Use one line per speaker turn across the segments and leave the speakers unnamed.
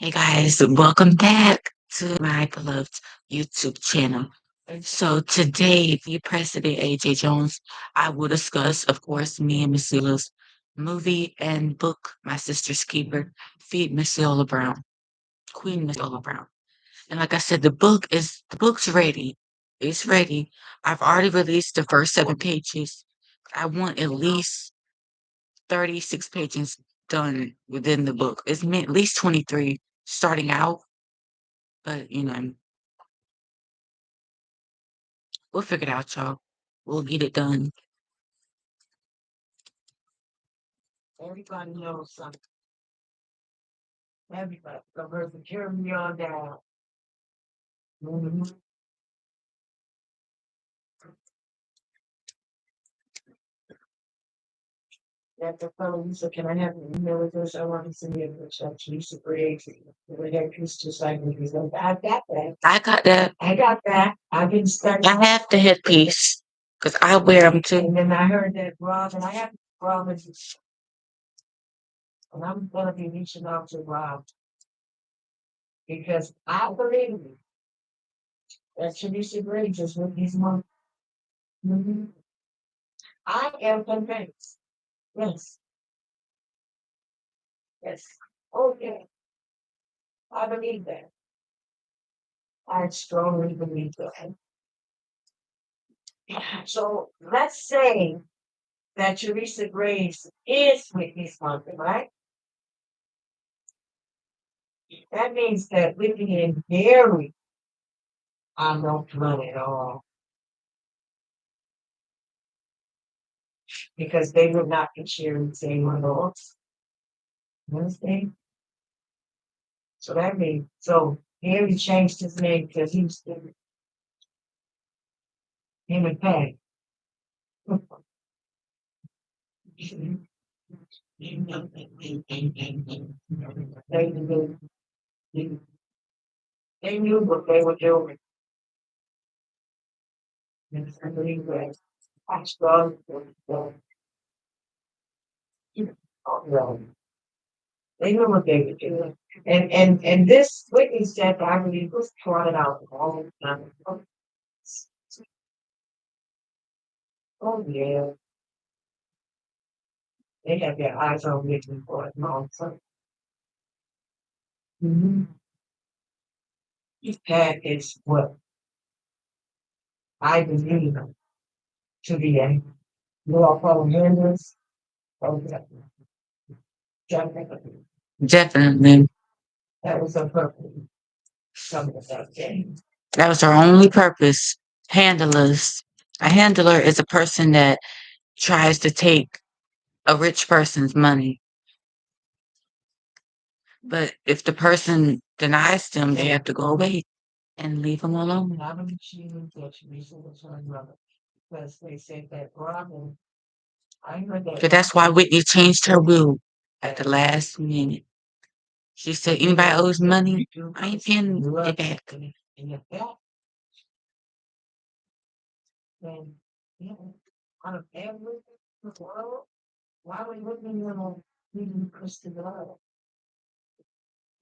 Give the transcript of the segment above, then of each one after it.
Hey guys, welcome back to my beloved YouTube channel. So today, the President AJ Jones, I will discuss, of course, me and Miss Leolah's movie and book, My Sister's Keeper, Feed Miss Leolah Brown, Queen Miss Leolah Brown. And like I said, the book's ready. It's ready. I've already released the first 7 pages. I want at least 36 pages done within the book. It's meant at least 23 starting out, but we'll figure it out, y'all. We'll get it done. Everybody knows something. Everybody. The carry me on down. Mhm. That the fellow who said, "Can I have an email address? I want to send you a check to Lisa Briggs. We got piece just like me." He's like, "I got that. I got that. I got that. I've been studying. I have the headpiece because I wear them too." And then I heard that Rob, and I have Rob, and I'm gonna be reaching out to Rob because I believe that Teresa Briggs is with these months. Mhm. I am convinced. Yes, yes. Okay, I believe that. I strongly believe that. So let's say that Teresa Grace is with Miss Mountain, right? That means that Whitney and Gary are not run at all because they would not be sharing the same adults. You understand? So that means Gary changed his name because he was him and Pat. They knew, they knew what they were doing. And I believe that I strongly believe that. Oh, no. They knew what they were doing. And this witness said, I believe, was trotted out all the time. Oh, yeah. They have their eyes on Whitney for a long time. Mm-hmm. That is what I believe to be a law firm members. Oh, definitely. Definitely. That was her purpose. Some of that game. That was her only purpose. Handlers. A handler is a person that tries to take a rich person's money. But if the person denies them, they have to go away and leave them alone. I believe she knew that Teresa was her brother because they said that Robin. I heard that. But that's why Whitney changed her will at the last minute. She said, "Anybody owes money, I ain't paying it back." And if that, then you know, out of everything in the world, why would Whitney want to leave Kristen alone?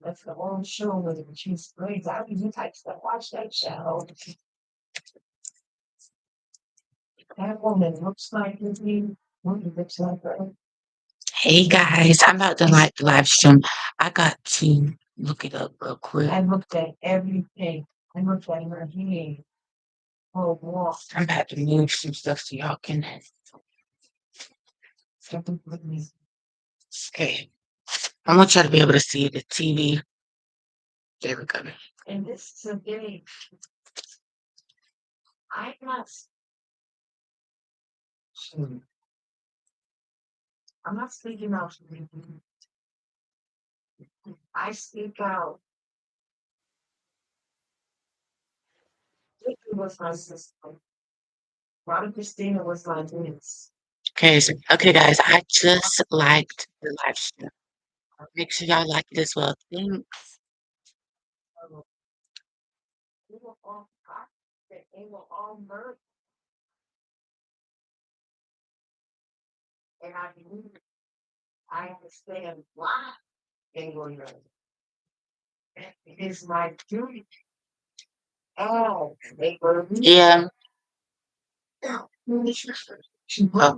That's the whole show with the cheese grades. I mean, you type stuff. Watch that show. That woman looks like Disney. Woman looks like her. Hey guys, I'm about to live stream. I got to look it up real quick. I looked at everything. I looked at her hair. Oh, wow. I'm about to move some stuff so y'all can. Okay. I want y'all to be able to see the TV. There we go. And this is a day. I'm not. I'm not speaking out. I speak out. Vicky was my sister. Robert Christina was my niece. Okay, okay, guys. I just liked the live stream. Make sure y'all like it as well. Thanks. They were all hot. They were all murdered, and I believe I understand why they were murdered. Yeah. Well,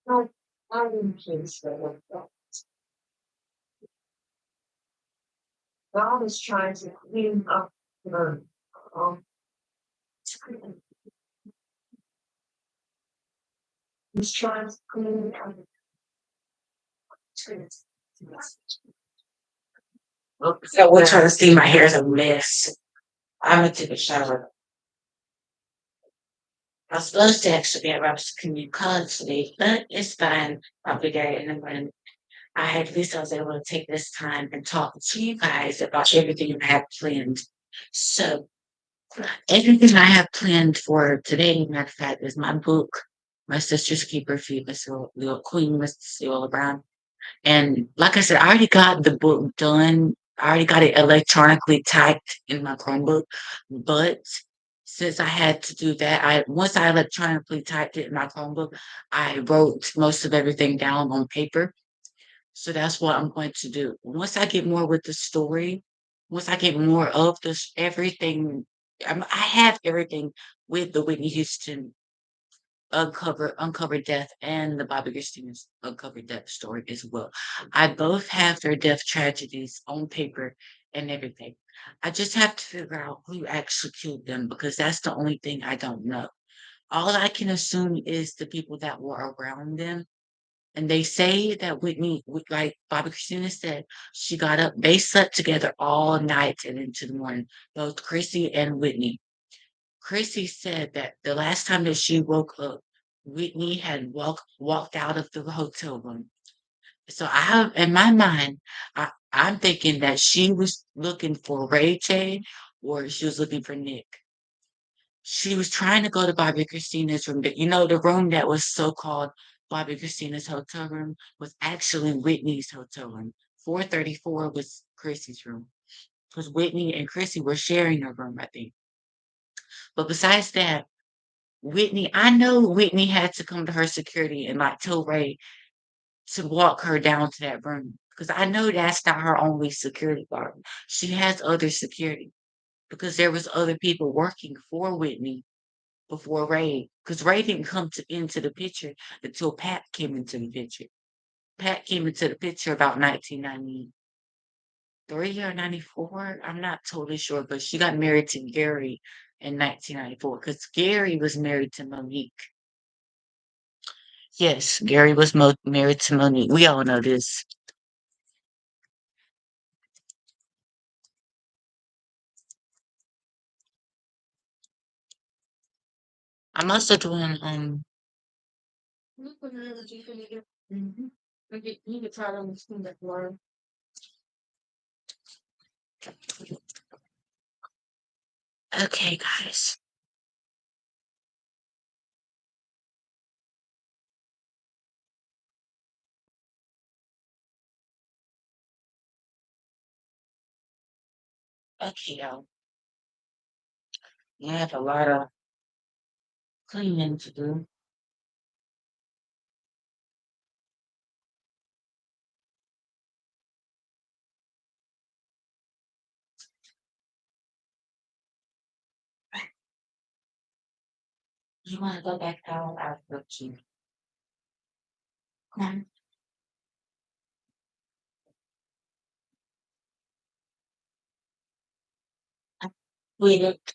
I I'm pleased with that. God is trying to clean up the um, he's trying to clean up so we're trying to see my hair's a mess. I'm gonna take a shower. I was supposed to actually be at Rob's community college today, but it's fine. I'll be there in the morning. At least I was able to take this time and talk to you guys about everything I have planned. So everything I have planned for today, matter of fact, is my book, My Sister's Keeper, Feed Miss Little Queen, Miss Leolah Brown. And like I said, I already got the book done. I already got it electronically typed in my Chromebook. But since I had to do that, I once I electronically typed it in my Chromebook, I wrote most of everything down on paper. So that's what I'm going to do. Once I get more with the story, once I get more of this everything, I have everything with the Whitney Houston uncovered death and the Bobby Christina's uncovered death story as well. I both have their death tragedies on paper and everything. I just have to figure out who actually killed them because that's the only thing I don't know. All I can assume is the people that were around them. And they say that like Bobby Christina said, she got up, they slept together all night and into the morning, both Chrissy and Whitney. Chrissy said that the last time that she woke up, Whitney had walked out of the hotel room. So I have in my mind, I'm thinking that she was looking for Ray J or she was looking for Nick. She was trying to go to Bobby Christina's room. The room that was so-called Bobby Christina's hotel room was actually Whitney's hotel room. 434 was Chrissy's room. Because Whitney and Chrissy were sharing a room, I think. But besides that, I know Whitney had to come to her security and like tell Ray to walk her down to that room. Because I know that's not her only security guard. She has other security because there was other people working for Whitney before Ray, because Ray didn't come into the picture until Pat came into the picture. Pat came into the picture about 1993 or 94. I'm not totally sure, but she got married to Gary in 1994 because Gary was married to Monique. Yes, Gary was married to Monique. We all know this. I'm also doing Mhm. You can try to understand that word. Okay, guys. Okay, y'all. I have a lot of cleaning to do. You want to go back down after you? Come on. Wait.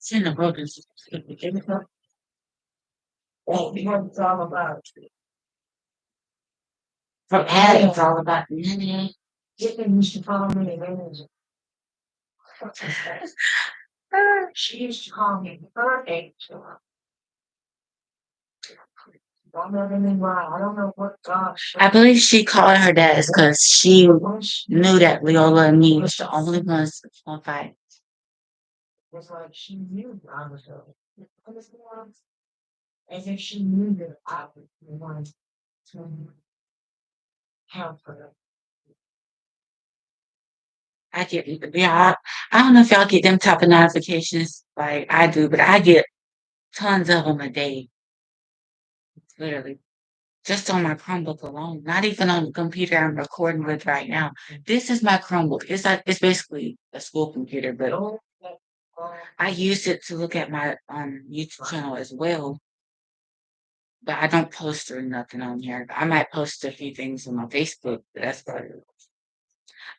She in the brothers. From Adam, it's all about money. She used to call me birthday. I don't know what gosh. I believe she called her dad because she knew that Leola and me was the only ones on fight. It's like she knew I was as if she knew that I was the one to help her. I get, yeah, I don't know if y'all get them type of notifications like I do, but I get tons of them a day, literally. Just on my Chromebook alone, not even on the computer I'm recording with right now. This is my Chromebook. It's basically a school computer, but I use it to look at my YouTube channel as well. But I don't post or nothing on here. I might post a few things on my Facebook, but that's about it.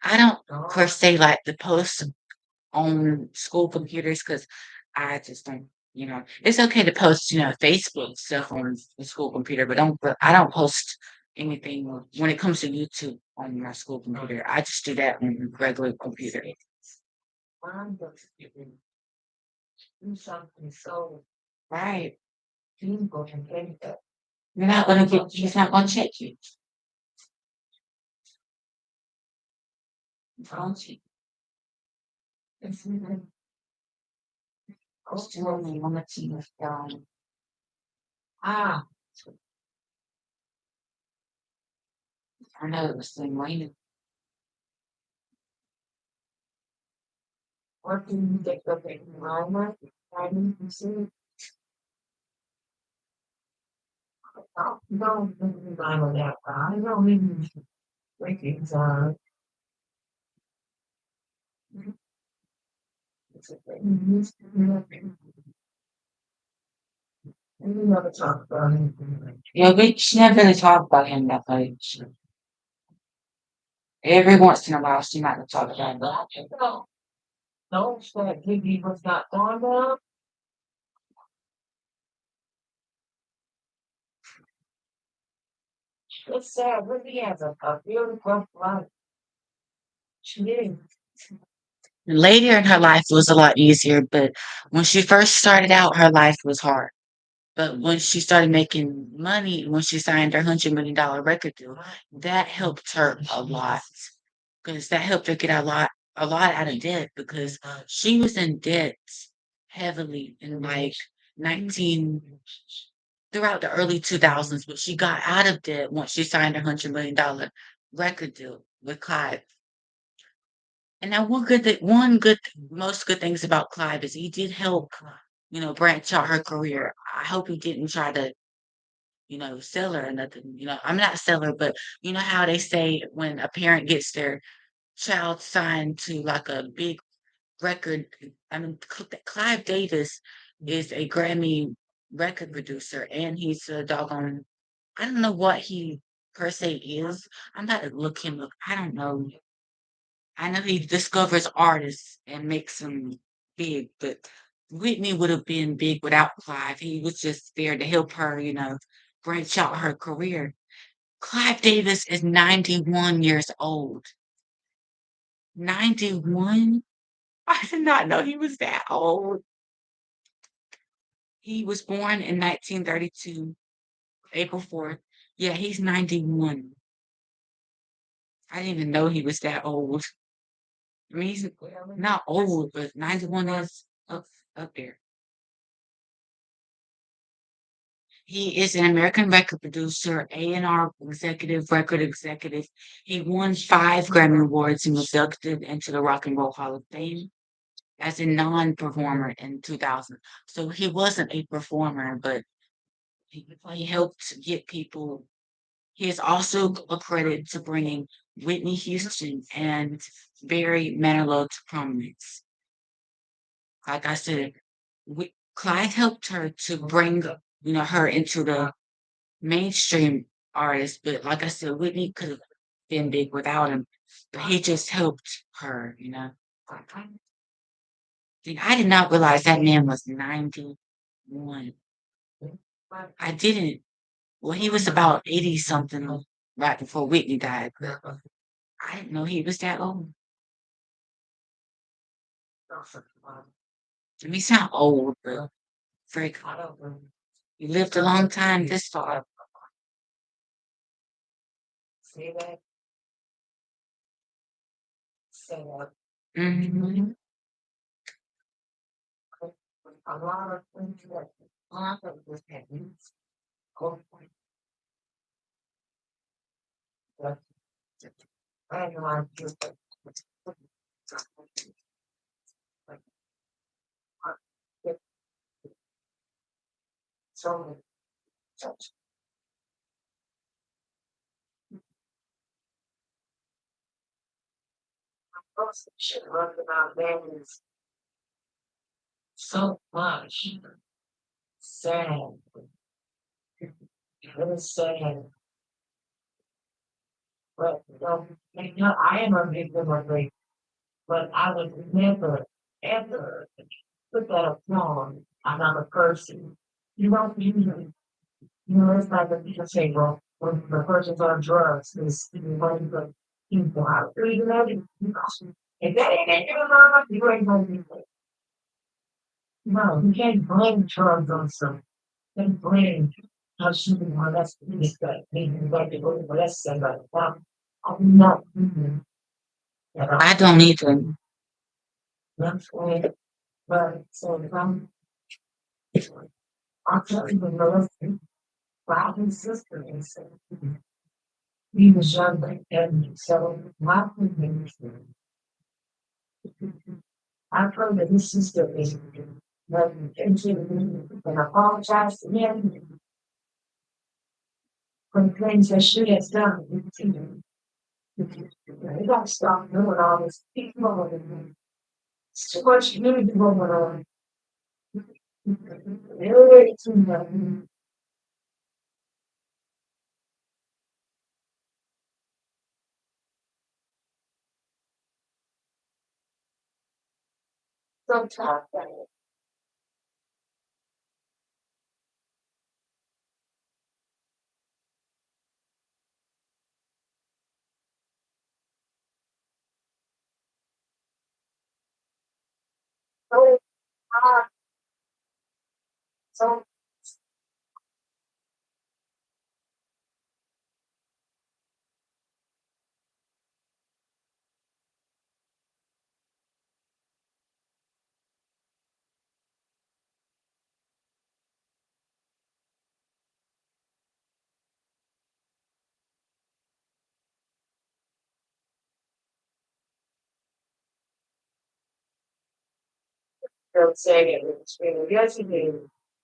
I don't per se like to post on school computers because I just don't. It's okay to post, Facebook stuff on the school computer, but I don't post anything when it comes to YouTube on my school computer. I just do that on a regular computer. Right. He's not gonna check you. Don't you? Just tell me when the team is done. Ah, I know it was the raining. What can you get the big mama? I need to see. Don't mama that. I don't even think it's we never talk about anything. Yeah, we she never really talk about him that much. Every once in a while, she might talk about that. No, that Gigi was not gone down. It's sad. Really has a really rough life. She did. Later in her life was a lot easier, but when she first started out, her life was hard. But when she started making money, when she signed her $100 million record deal, that helped her a lot because that helped her get a lot out of debt because she was in debt heavily in like 19 throughout the early 2000s, but she got out of debt once she signed her $100 million record deal with Clive. And now most good things about Clive is he did help, branch out her career. I hope he didn't try to, sell her or nothing. I'm not sell her, but you know how they say when a parent gets their child signed to like a big record. I mean, Clive Davis is a Grammy record producer, and he's a doggone. I don't know what he per se is. I'm about to look him up. I don't know. I know he discovers artists and makes them big, but Whitney would have been big without Clive. He was just there to help her, branch out her career. Clive Davis is 91 years old. 91? I did not know he was that old. He was born in 1932, April 4th. Yeah, he's 91. I didn't even know he was that old. I mean, he's not old, but 91 is up there. He is an American record producer, A&R executive, record executive. He won 5 Grammy Awards and was inducted into the Rock and Roll Hall of Fame as a non-performer in 2000. So he wasn't a performer, but he helped get people. He is also accredited to bringing Whitney Houston and Barry Manilow to prominence. Like I said, Clyde helped her to bring her into the mainstream artist, but like I said, Whitney could have been big without him, but he just helped her, you know. I did not realize that man was 91. I didn't. Well, he was about 80 something right before Whitney died. But I didn't know he was that old. To me, sound old, but very he lived a long time this far. Hmm. So much sad. It was sad. But I am a victim of rape, but I would never, ever put that upon another person. You don't usually, it's like when people say, well, when the person's on drugs, is one of the people out there. You know, if that ain't it, you ain't gonna be there. No, you can't blame drugs on some. You can't blame how she can molest this guy. Maybe you like to go to molest somebody. I'm not. I don't either. That's why, but so if I'm telling you, molested by his sister, and so he was young back then. So my opinion is, I've heard that his sister is into and apologized to him for the things that she has done. You gotta stop doing all this. People, it's too much nudity going on. Really too much. Sometimes, so hard. So they're saying it was really yesterday.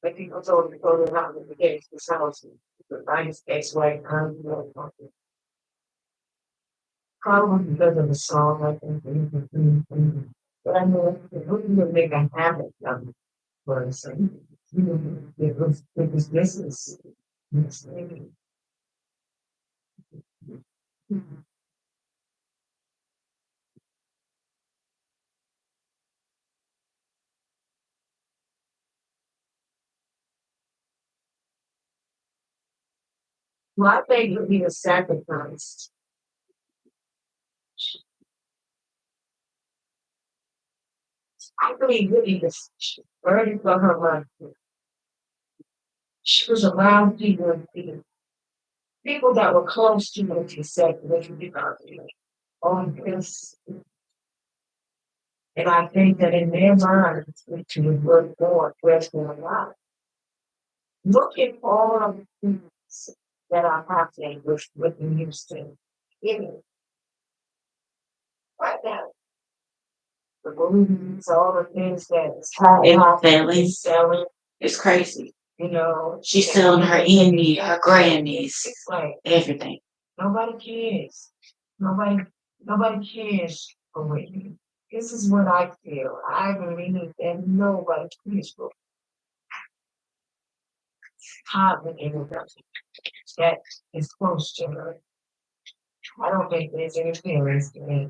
But people told me to go to not the case the house. The nice ex-wife probably because of the song, I think. But I know it wouldn't make a habit of it for us. It was business. It's like, well, I think it would be a sacrifice. I believe really this burden for her life. She was around people that were close to her, she said, what you did not do on this. And I think that in their minds, which would work more, rest in a lot. Look at all of the things that are happening with the news thing. You right now, the movies, all the things that is happening, family selling, it's crazy. She's selling her Emmy, her Grammys, it's like everything. Nobody cares. Nobody, nobody cares for Whitney. This is what I feel. I believe that nobody cares for hardly anybody that is close to her.
I don't think there's interference to me.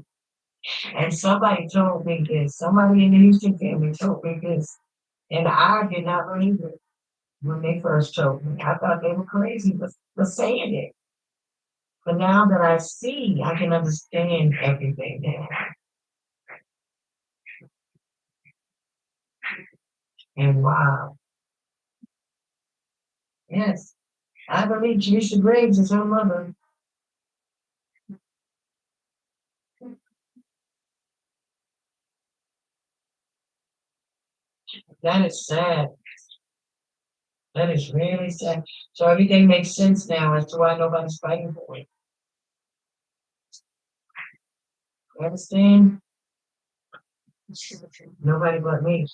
And somebody told me this. Somebody in the Houston family told me this. And I did not believe it when they first told me. I thought they were crazy for saying it. But now that I see, I can understand everything now. And wow, yes, I believe Janisha Graves is her mother. That is sad. That is really sad. So everything makes sense now as to why nobody's fighting for it. You understand? Nobody but me.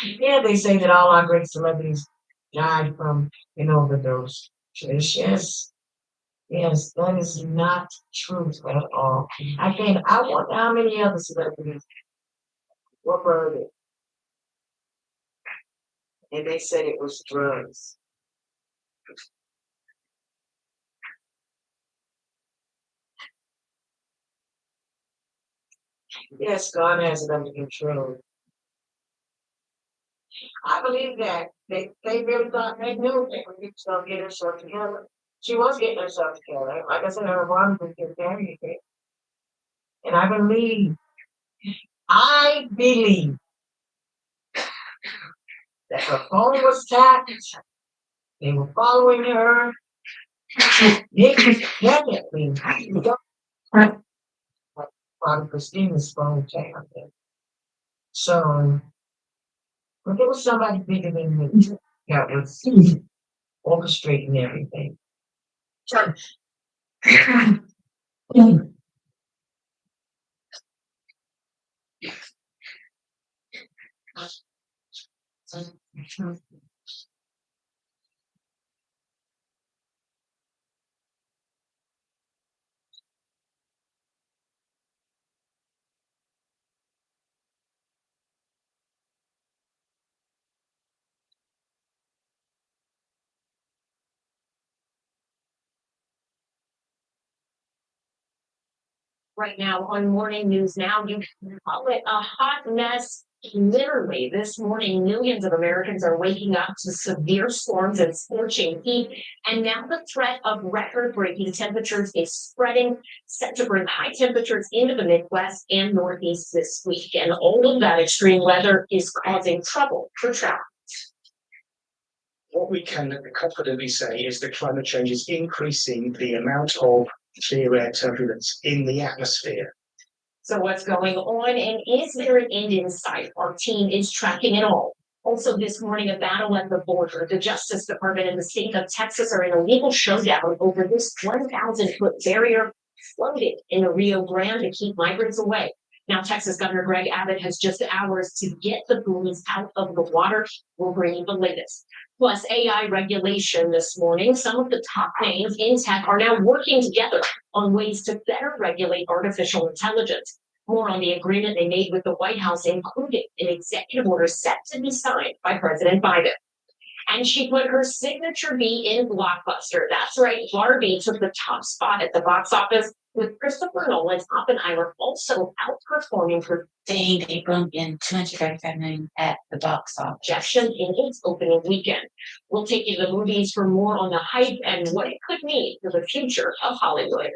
Yeah, they say that all our great celebrities died from an overdose. Yes, yes, yes, that is not true at all. I wonder how many other celebrities were murdered, and they said it was drugs. Yes, God has it under control. I believe that they really thought they knew they were going to get herself together. She was getting herself together. Like I said, her mom was getting married, and I believe that her phone was tapped. They were following her. They definitely got Father Christina's phone tapped. So, but there was somebody bigger than me that was orchestrating everything. So, right now on Morning News Now. You call it a hot mess. Literally, this morning, millions of Americans are waking up to severe storms and scorching heat. And now the threat of record breaking temperatures is spreading, set to bring high temperatures into the Midwest and Northeast this week. And all of that extreme weather is causing trouble for travel.
What we can confidently say is that climate change is increasing the amount of clear air turbulence in the atmosphere.
So what's going on, and is there an end in sight? Our team is tracking it all. Also this morning, a battle at the border. The Justice Department and the state of Texas are in a legal showdown over this 1,000-foot barrier floated in the Rio Grande to keep migrants away. Now, Texas Governor Greg Abbott has just hours to get the buoys out of the water. We'll bring you the latest. Plus, AI regulation this morning. Some of the top names in tech are now working together on ways to better regulate artificial intelligence. More on the agreement they made with the White House, including an executive order set to be signed by President Biden. And she put her signature B in Blockbuster. That's right, Barbie took the top spot at the box office, with Christopher Nolan's Oppenheimer also outperforming her
Saying they brought in 235 million at the box office.
projection in its opening weekend. We'll take you to the movies for more on the hype and what it could mean for the future of Hollywood.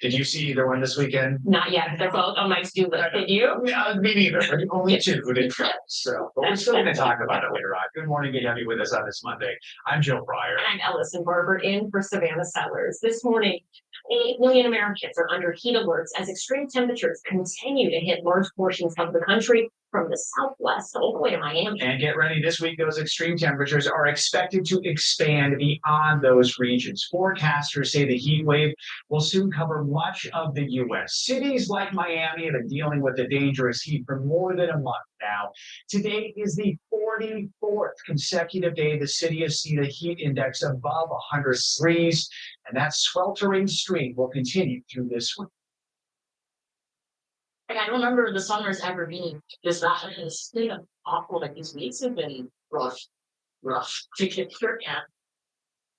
Did you see either one this weekend?
Not yet. They're both on my to-do list. Did you?
Yeah, me neither. But only two who didn't travel. So, but we're still going to talk about it later on. Good morning, good to have you with us on this Monday. I'm Joe Pryor. And I'm Ellison Barber in for Savannah Sellers. This morning, 8 million Americans are under heat alerts as extreme temperatures continue to hit large portions of the country, from the southwest all the way to Miami. And get ready, this week those extreme temperatures are expected to expand beyond those regions. Forecasters say the heat wave will soon cover much of the U.S. Cities like Miami have been dealing with the dangerous heat for more than a month now. Today is the 44th consecutive day the city has seen a heat index above 100 degrees, and that sweltering streak will continue through this week.
Like, I don't remember the summers ever being this hot. It's been awful. Like these weeks have been rough to get through. Yeah.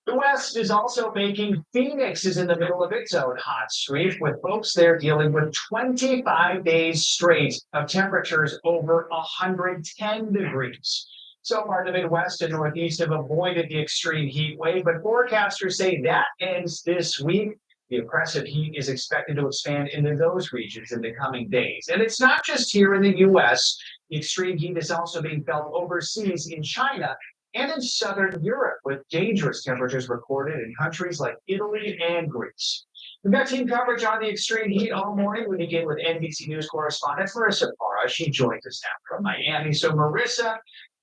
The West is also making Phoenix is in the middle of its own hot streak, with folks there dealing with 25 days straight of temperatures over 110 degrees. So far, the Midwest and Northeast have avoided the extreme heat wave, but forecasters say that ends this week. The oppressive heat is expected to expand into those regions in the coming days. And it's not just here in the U.S. The extreme heat is also being felt overseas in China and in southern Europe, with dangerous temperatures recorded in countries like Italy and Greece. We've got team coverage on the extreme heat all morning. We begin with NBC News correspondent Marissa Parra. She joins us now from Miami. So, Marissa,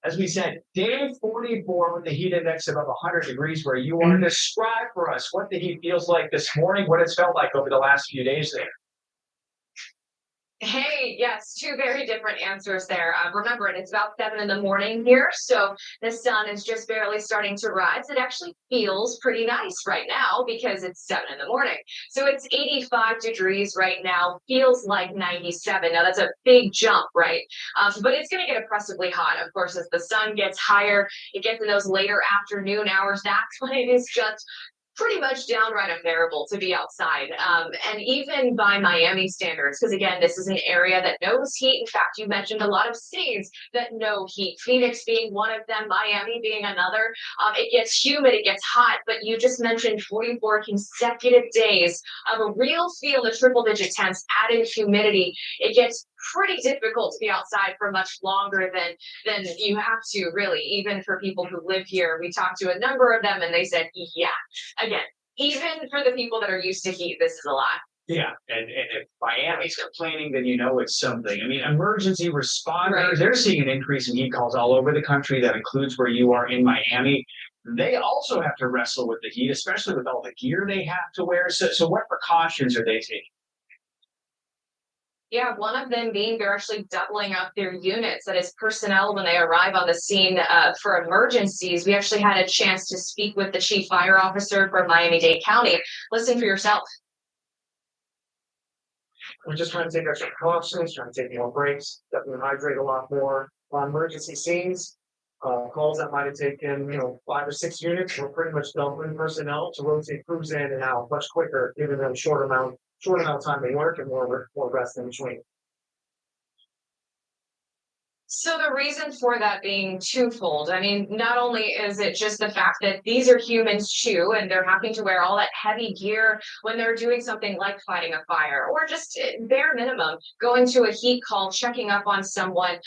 as we said, day 44 with the heat index above 100 degrees where you are. Describe for us what the heat feels like this morning, what it's felt like over the last few days there.
Hey, yes, two very different answers there. Remember, it's about 7 in the morning here, so the sun is just barely starting to rise. It actually feels pretty nice right now because it's 7 in the morning. So it's 85 degrees right now, feels like 97. Now, that's a big jump, right? But it's going to get oppressively hot, of course, as the sun gets higher. It gets in those later afternoon hours. That's when it is just pretty much downright unbearable to be outside. And even by Miami standards, because again, this is an area that knows heat. In fact, you mentioned a lot of cities that know heat, Phoenix being one of them, Miami being another. It gets humid, it gets hot, but you just mentioned 44 consecutive days of a real feel of triple digit temps, added humidity. It gets pretty difficult to be outside for much longer than you have to, really, even for people who live here. We talked to a number of them and they said, yeah, again, even for the people that are used to heat, this is a lot.
Yeah, and if Miami's complaining, then you know it's something. I mean, emergency responders,
Right.
they're seeing an increase in heat calls all over the country. That includes where you are in Miami. They also have to wrestle with the heat, especially with all the gear they have to wear. So what precautions are they taking?
Yeah, one of them being they're actually doubling up their units. That is personnel when they arrive on the scene for emergencies. We actually had a chance to speak with the chief fire officer for Miami-Dade County. Listen for yourself.
We're just trying to take extra precautions, trying to take more breaks, definitely hydrate a lot more. On emergency scenes, calls that might have taken, 5 or 6 units, we're pretty much doubling personnel to rotate crews in and out much quicker, giving them short amount of time to work and more rest in between.
So the reason for that being twofold. I mean, not only is it just the fact that these are humans too, and they're having to wear all that heavy gear when they're doing something like fighting a fire, or just bare minimum going to a heat call, checking up on someone.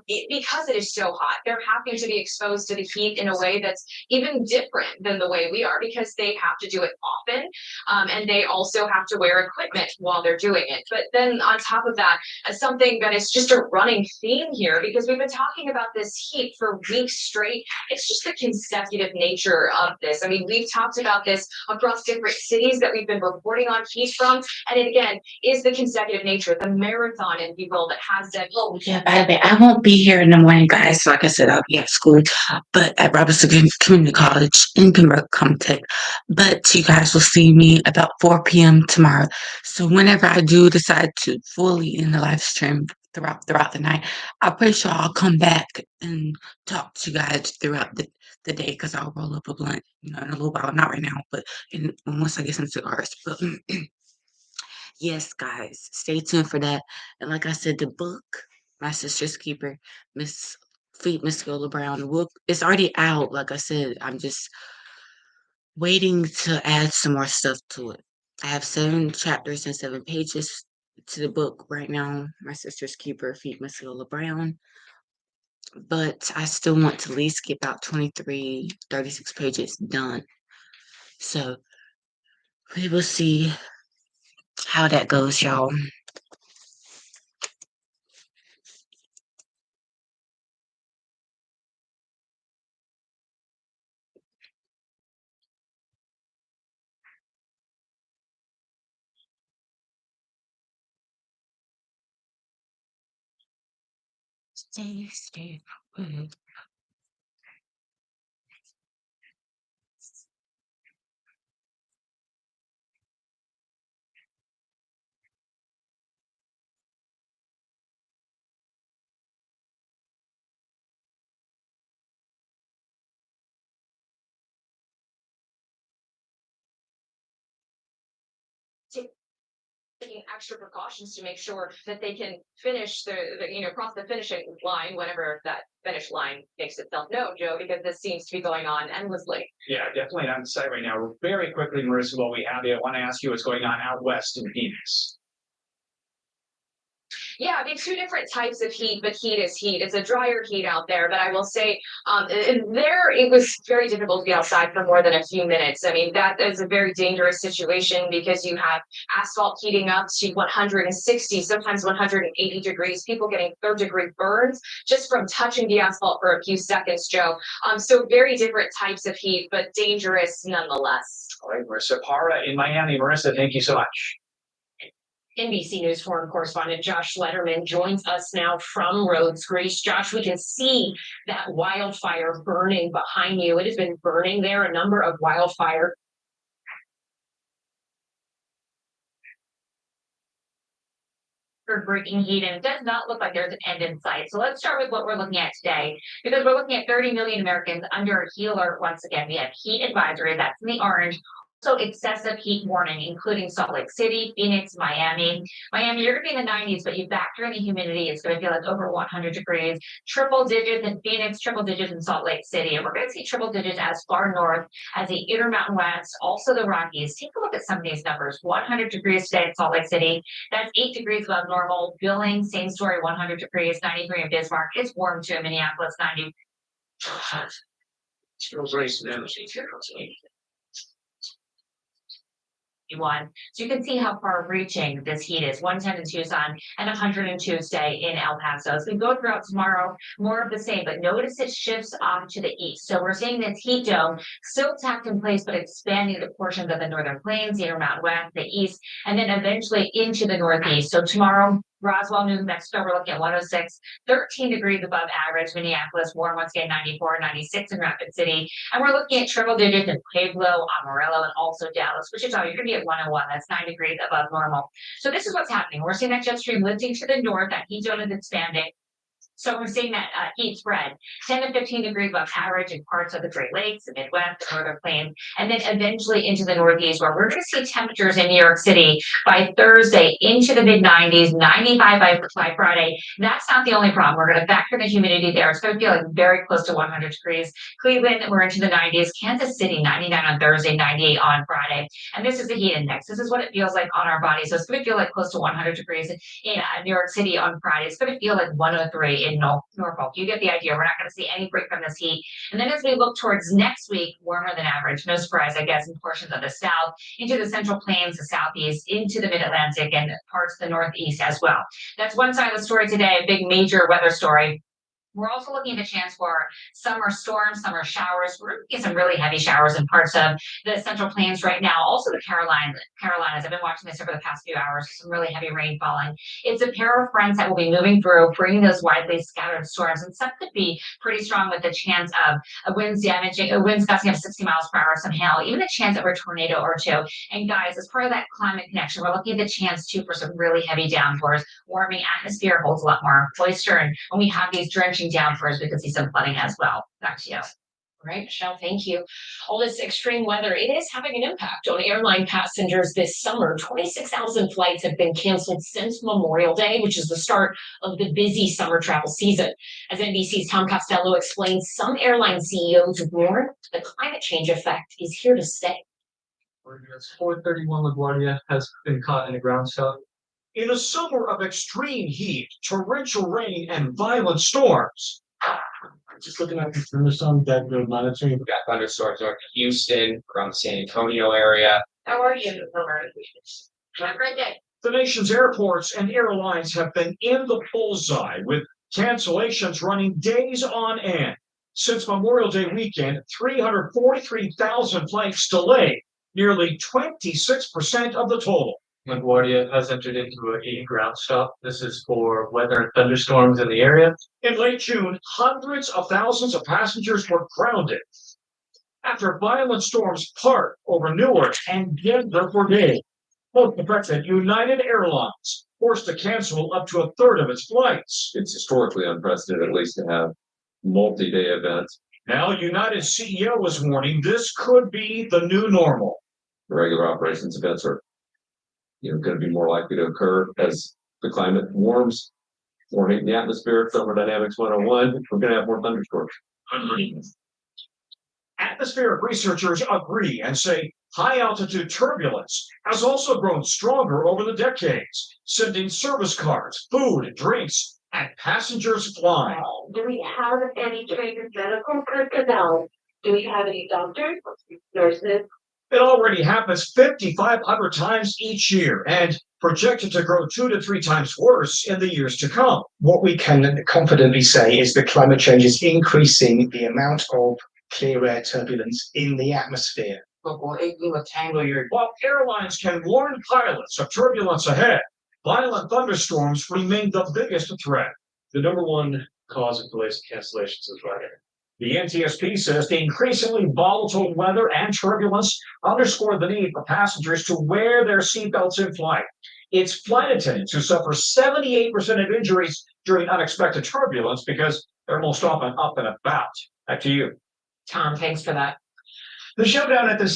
Because it is so hot, they're having to be exposed to the heat in a way that's even different than the way we are, because they have to do it often, and they also have to wear equipment while they're doing it. But then on top of that, something that is just a running theme here, because we've been talking about this heat for weeks straight. It's just the consecutive nature of this. I mean, we've talked about this across different cities that we've been reporting on heat from. And it again is the consecutive nature, the marathon, if you will, that has that. Oh,
Yeah, by the way, I won't be here in the morning, guys. Like I said, I'll be at school, but at Robertson Community College in Pembroke Comtech. But you guys will see me about 4 p.m. tomorrow. So whenever I do decide to fully in the live stream throughout the night, I'm pretty sure I'll come back and talk to you guys throughout the day, because I'll roll up a blunt, in a little while. Not right now, but once I get some cigars. But yes, guys, stay tuned for that. And like I said, the book, My Sister's Keeper, Miss Miss Leolah Brown, the book, it's already out. Like I said, I'm just waiting to add some more stuff to it. I have 7 chapters and 7 pages to the book right now. My Sister's Keeper, Miss Leolah Brown. But I still want to at least get about 23, 36 pages done. So we will see how that goes, y'all. Stay.
taking extra precautions to make sure that they can finish cross the finishing line whenever that finish line makes itself known, Joe, because this seems to be going on endlessly.
Yeah, definitely on site right now. Very quickly, Marissa, while we have you, I want to ask you what's going on out west in Phoenix.
Yeah, I mean, two different types of heat, but heat is heat. It's a drier heat out there, but I will say, there it was very difficult to be outside for more than a few minutes. I mean, that is a very dangerous situation because you have asphalt heating up to 160, sometimes 180 degrees. People getting third-degree burns just from touching the asphalt for a few seconds, Joe. So very different types of heat, but dangerous nonetheless.
All right, Marissa Parra in Miami. Marissa, thank you so much.
NBC News foreign correspondent Josh Letterman joins us now from Rhodes, Greece. Josh, we can see that wildfire burning behind you. It has been burning there, a number of wildfire breaking heat, and it does not look like there's an end in sight. So let's start with what we're looking at today, because we're looking at 30 million Americans under heat alert. Once again, we have heat advisory, that's in the orange. So excessive heat warning, including Salt Lake City, Phoenix, Miami. Miami, you're gonna be in the 90s, but you factor in the humidity, it's gonna feel like over 100 degrees. Triple digits in Phoenix, triple digits in Salt Lake City. And we're gonna see triple digits as far north as the Intermountain West, also the Rockies. Take a look at some of these numbers. 100 degrees today in Salt Lake City. That's 8 degrees above normal. Billings, same story, 100 degrees, 93 in Bismarck. It's warm too in Minneapolis, 90. So you can see how far reaching this heat is. 110 in Tucson and 102 today in El Paso. As we go throughout tomorrow, more of the same, but notice it shifts off to the east. So we're seeing this heat dome still tacked in place, but expanding the portions of the northern plains, the Intermountain West, the east, and then eventually into the northeast. So tomorrow, Roswell, New Mexico, we're looking at 106, 13 degrees above average. Minneapolis, warm once again, 94, 96 in Rapid City. And we're looking at triple digits in Pueblo, Amarillo, and also Dallas, Wichita. You're going to be at 101. That's 9 degrees above normal. So this is what's happening. We're seeing that jet stream lifting to the north. That heat zone is expanding. So we're seeing that heat spread 10 to 15 degrees above average in parts of the Great Lakes, the Midwest, the Northern Plains, and then eventually into the Northeast, where we're going to see temperatures in New York City by Thursday into the mid 90s, 95 by Friday. That's not the only problem. We're going to factor the humidity there. It's going to feel like very close to 100 degrees. Cleveland, we're into the 90s. Kansas City, 99 on Thursday, 98 on Friday. And this is the heat index. This is what it feels like on our body. So it's going to feel like close to 100 degrees in New York City on Friday. It's going to feel like 103 in Norfolk. You get the idea. We're not going to see any break from this heat. And then as we look towards next week, warmer than average. No surprise, I guess, in portions of the south, into the central plains, the southeast, into the mid-Atlantic, and parts of the northeast as well. That's one side of the story today, a big major weather story. We're also looking at a chance for summer storms, summer showers. We're getting some really heavy showers in parts of the central plains right now. Also the Carolinas. I've been watching this over the past few hours. Some really heavy rain falling. It's a pair of fronts that will be moving through, bringing those widely scattered storms. And some could be pretty strong with the chance of winds gusting up 60 miles per hour, some hail, even a chance of a tornado or two. And guys, as part of that climate connection, we're looking at the chance too for some really heavy downpours. Warming atmosphere holds a lot more moisture. And when we have these drenching downpours, we could see some flooding as well. Back to you. All right, Michelle, thank you. All this extreme weather, it is having an impact on airline passengers this summer. 26,000 flights have been canceled since Memorial Day, which is the start of the busy summer travel season. As NBC's Tom Costello explains, some airline CEOs warn the climate change effect is here to stay.
431 LaGuardia has been caught in a ground stop.
In a summer of extreme heat, torrential rain, and violent storms.
Just looking at the thunderstorm that we're monitoring.
We got thunderstorms north of Houston, around the San Antonio area.
How are you? Have a great day.
The nation's airports and airlines have been in the bullseye with cancellations running days on end. Since Memorial Day weekend, 343,000 flights delayed, nearly 26% of the total.
LaGuardia has entered into a ground stop. This is for weather and thunderstorms in the area.
In late June, hundreds of thousands of passengers were grounded after violent storms part over Newark and Denver for days. Most affected, United Airlines forced to cancel up to a third of its flights.
It's historically unprecedented, at least, to have multi-day events.
Now, United's CEO is warning this could be the new normal.
Regular operations events are going to be more likely to occur as the climate warms, more heat in the atmosphere, thermodynamics 101, we're going to have more thunderstorms.
Atmospheric researchers agree and say high altitude turbulence has also grown stronger over the decades, sending service cars, food, drinks, and passengers flying.
Do we have any trained medical personnel? Do we have any doctors, nurses?
It already happens 5,500 times each year and projected to grow 2 to 3 times worse in the years to come.
What we can confidently say is that climate change is increasing the amount of clear air turbulence in the atmosphere.
While airlines can warn pilots of turbulence ahead, violent thunderstorms remain the biggest threat.
The number one cause of delays and cancellations is weather.
The NTSB says the increasingly volatile weather and turbulence underscore the need for passengers to wear their seatbelts in flight. It's flight attendants who suffer 78% of injuries during unexpected turbulence because they're most often up and about. Back to you,
Tom, thanks for that.
The showdown at the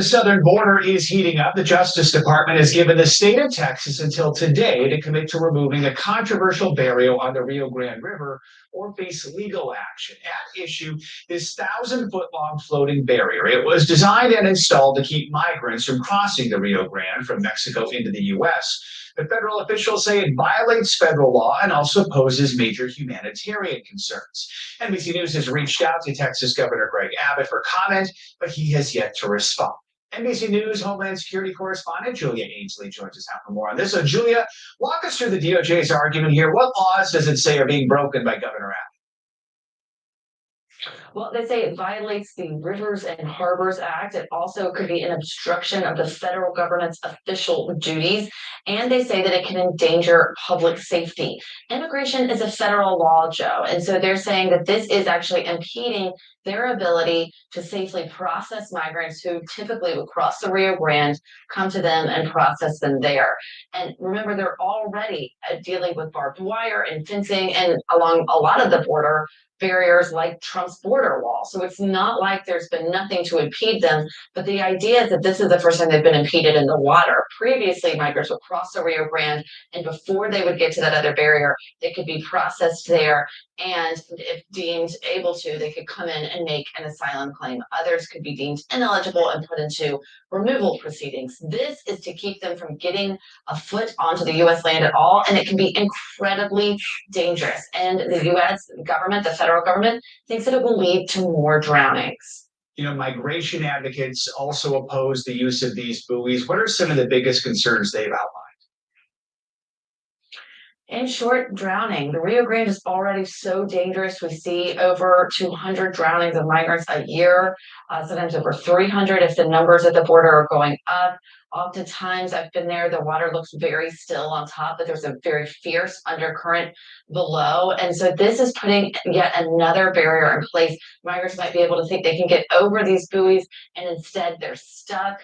southern border is heating up. The Justice Department has given the state of Texas until today to commit to removing a controversial barrier on the Rio Grande River or face legal action. At issue, this 1,000-foot-long floating barrier. It was designed and installed to keep migrants from crossing the Rio Grande from Mexico into the U.S. The federal officials say it violates federal law and also poses major humanitarian concerns. NBC News has reached out to Texas Governor Greg Abbott for comment, but he has yet to respond. NBC News Homeland Security correspondent Julia Ainsley joins us now for more on this. So, Julia, walk us through the DOJ's argument here. What laws does it say are being broken by Governor Abbott?
Well, they say it violates the Rivers and Harbors Act. It also could be an obstruction of the federal government's official duties. And they say that it can endanger public safety. Immigration is a federal law, Joe. And so they're saying that this is actually impeding their ability to safely process migrants who typically would cross the Rio Grande, come to them and process them there. And remember, they're already dealing with barbed wire and fencing and along a lot of the border barriers like Trump's border wall. So it's not like there's been nothing to impede them, but the idea is that this is the first time they've been impeded in the water. Previously, migrants would cross the Rio Grande, and before they would get to that other barrier, they could be processed there, and if deemed able to, they could come in and make an asylum claim. Others could be deemed ineligible and put into removal proceedings. This is to keep them from getting a foot onto the U.S. land at all, and it can be incredibly dangerous. And the U.S. government, the federal government, thinks that it will lead to more drownings.
Migration advocates also oppose the use of these buoys. What are some of the biggest concerns they've outlined?
In short, drowning. The Rio Grande is already so dangerous. We see over 200 drownings of migrants a year, sometimes over 300 if the numbers at the border are going up. Oftentimes, I've been there, the water looks very still on top, but there's a very fierce undercurrent below. And so this is putting yet another barrier in place. Migrants might be able to think they can get over these buoys, and instead they're stuck.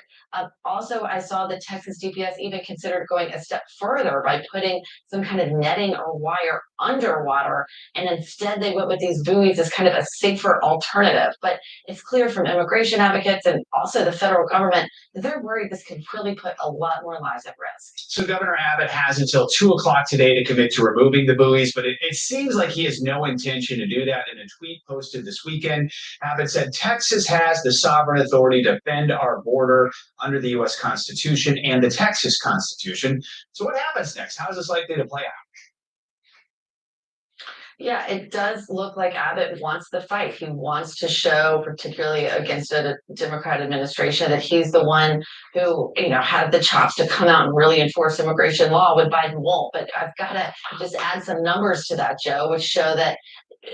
Also, I saw the Texas DPS even considered going a step further by putting some kind of netting or wire underwater, and instead they went with these buoys as kind of a safer alternative. But it's clear from immigration advocates and also the federal government that they're worried this could really put a lot more lives at risk.
So Governor Abbott has until 2 o'clock today to commit to removing the buoys, but it seems like he has no intention to do that. In a tweet posted this weekend, Abbott said, Texas has the sovereign authority to defend our border under the U.S. Constitution and the Texas Constitution. So what happens next? How is this likely to play out?
Yeah, it does look like Abbott wants the fight. He wants to show, particularly against a Democrat administration, that he's the one who, had the chops to come out and really enforce immigration law when Biden won't. But I've got to just add some numbers to that, Joe, which show that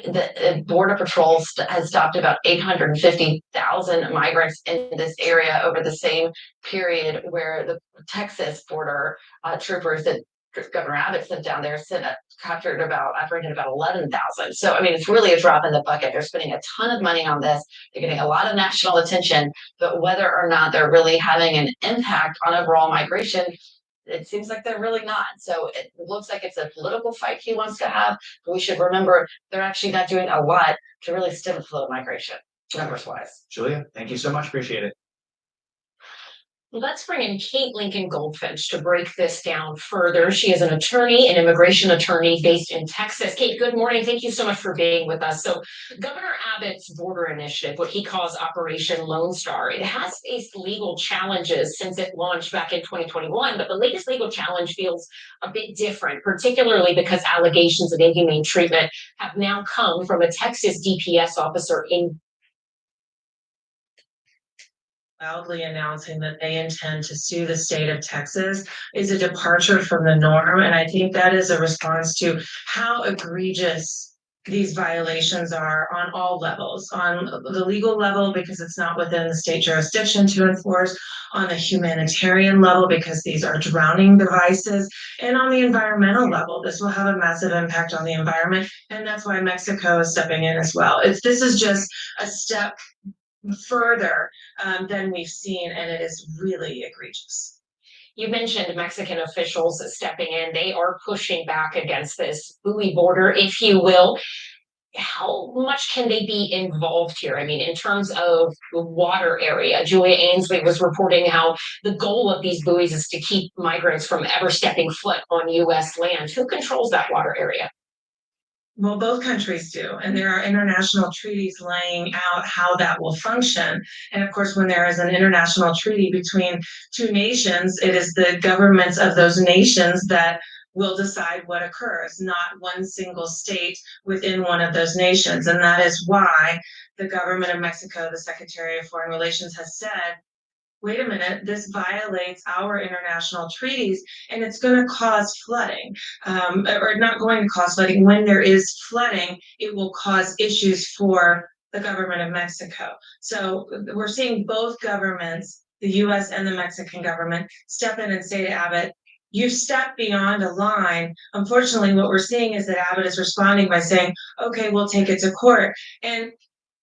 the Border Patrol has stopped about 850,000 migrants in this area over the same period, where the Texas border troopers that Governor Abbott sent down there apprehended about 11,000. So, it's really a drop in the bucket. They're spending a ton of money on this. They're getting a lot of national attention, but whether or not they're really having an impact on overall migration, it seems like they're really not. So it looks like it's a political fight he wants to have, but we should remember they're actually not doing a lot to really stem flow migration, numbers wise.
Julia, thank you so much. Appreciate it.
Let's bring in Kate Lincoln Goldfinch to break this down further. She is an attorney, an immigration attorney based in Texas. Kate, good morning. Thank you so much for being with us. So, Governor Abbott's border initiative, what he calls Operation Lone Star, it has faced legal challenges since it launched back in 2021, but the latest legal challenge feels a bit different, particularly because allegations of inhumane treatment have now come from a Texas DPS officer in
loudly announcing that they intend to sue the state of Texas is a departure from the norm. And I think that is a response to how egregious these violations are on all levels, on the legal level, because it's not within the state jurisdiction to enforce, on the humanitarian level, because these are drowning devices, and on the environmental level. This will have a massive impact on the environment. And that's why Mexico is stepping in as well. This is just a step further than we've seen, and it is really egregious.
You mentioned Mexican officials stepping in. They are pushing back against this buoy border, if you will. How much can they be involved here? I mean, in terms of the water area, Julia Ainsley was reporting how the goal of these buoys is to keep migrants from ever stepping foot on U.S. land. Who controls that water area?
Well, both countries do, and there are international treaties laying out how that will function. And of course, when there is an international treaty between two nations, it is the governments of those nations that will decide what occurs, not one single state within one of those nations. And that is why the government of Mexico, the Secretary of Foreign Relations, has said, wait a minute, this violates our international treaties and it's going to cause flooding, or not going to cause flooding. When there is flooding, it will cause issues for the government of Mexico. So we're seeing both governments, the US and the Mexican government, step in and say to Abbott, you've stepped beyond a line. Unfortunately, what we're seeing is that Abbott is responding by saying, okay, we'll take it to court. And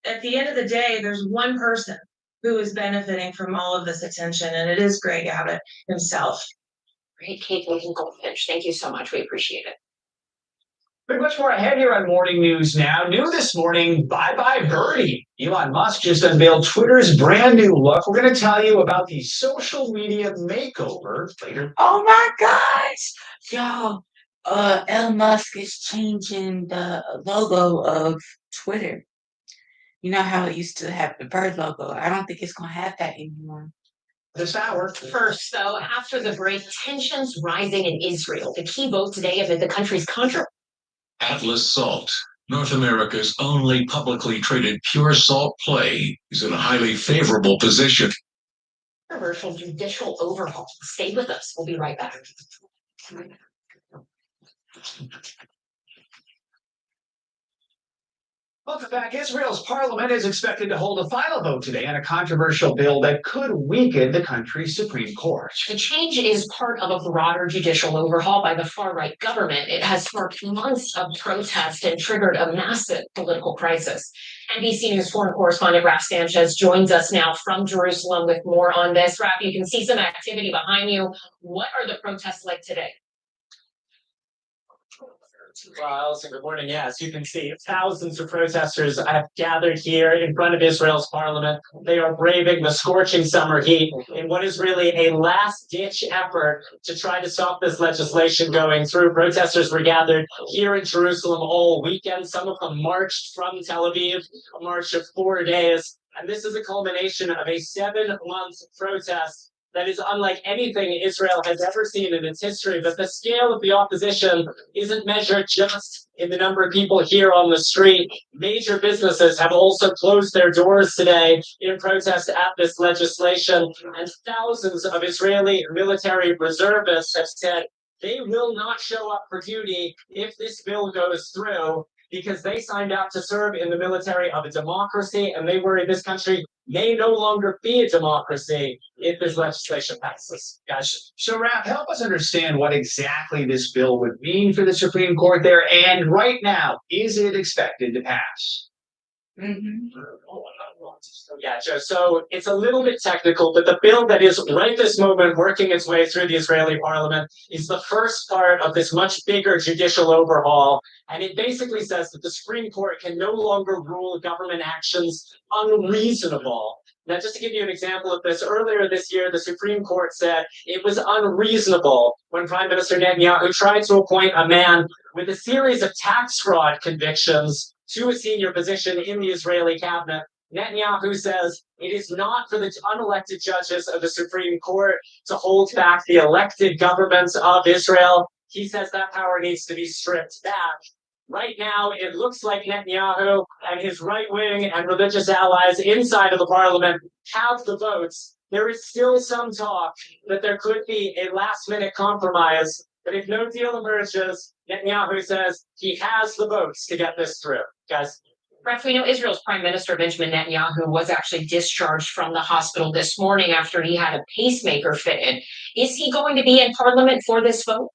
at the end of the day, there's one person who is benefiting from all of this attention, and it is Greg Abbott himself.
Great, Kate Lincoln Goldfinch. Thank you so much. We appreciate it.
Pretty much more ahead here on Morning News Now. New this morning, bye bye birdie. Elon Musk just unveiled Twitter's brand new look. We're going to tell you about the social media makeover later.
Oh my gosh, y'all! Elon Musk is changing the logo of Twitter. You know how it used to have the bird logo. I don't think it's gonna have that anymore.
This hour.
First, though, after the break, tensions rising in Israel. The key vote today amid the country's controversy.
Atlas Salt, North America's only publicly traded pure salt play, is in a highly favorable position.
Controversial judicial overhaul. Stay with us. We'll be right back.
Welcome back. Israel's parliament is expected to hold a final vote today on a controversial bill that could weaken the country's Supreme Court.
The change is part of a broader judicial overhaul by the far-right government. It has sparked months of protest and triggered a massive political crisis. NBC News foreign correspondent Raf Sanchez joins us now from Jerusalem with more on this. Raf, you can see some activity behind you. What are the protests like today?
Well, Allison, good morning. Yeah, as you can see, thousands of protesters have gathered here in front of Israel's parliament. They are braving the scorching summer heat in what is really a last-ditch effort to try to stop this legislation going through. Protesters were gathered here in Jerusalem all weekend. Some of them marched from Tel Aviv, a march of 4 days. And this is a culmination of a 7-month protest that is unlike anything Israel has ever seen in its history. But the scale of the opposition isn't measured just in the number of people here on the street. Major businesses have also closed their doors today in protest at this legislation, and thousands of Israeli military reservists have said they will not show up for duty if this bill goes through, because they signed up to serve in the military of a democracy, and they worry this country may no longer be a democracy if this legislation passes.
Gotcha. So, Raf, help us understand what exactly this bill would mean for the Supreme Court there, and right now, is it expected to pass?
Yeah, Joe. So it's a little bit technical, but the bill that is right this moment working its way through the Israeli parliament is the first part of this much bigger judicial overhaul. And it basically says that the Supreme Court can no longer rule government actions unreasonable. Now, just to give you an example of this, earlier this year, the Supreme Court said it was unreasonable when Prime Minister Netanyahu tried to appoint a man with a series of tax fraud convictions to a senior position in the Israeli cabinet. Netanyahu says it is not for the unelected judges of the Supreme Court to hold back the elected governments of Israel. He says that power needs to be stripped back. Right now, it looks like Netanyahu and his right-wing and religious allies inside of the parliament have the votes. There is still some talk that there could be a last-minute compromise, but if no deal emerges, Netanyahu says he has the votes to get this through. Guys?
Ref, we know Israel's Prime Minister Benjamin Netanyahu was actually discharged from the hospital this morning after he had a pacemaker fitted. Is he going to be in Parliament for this vote?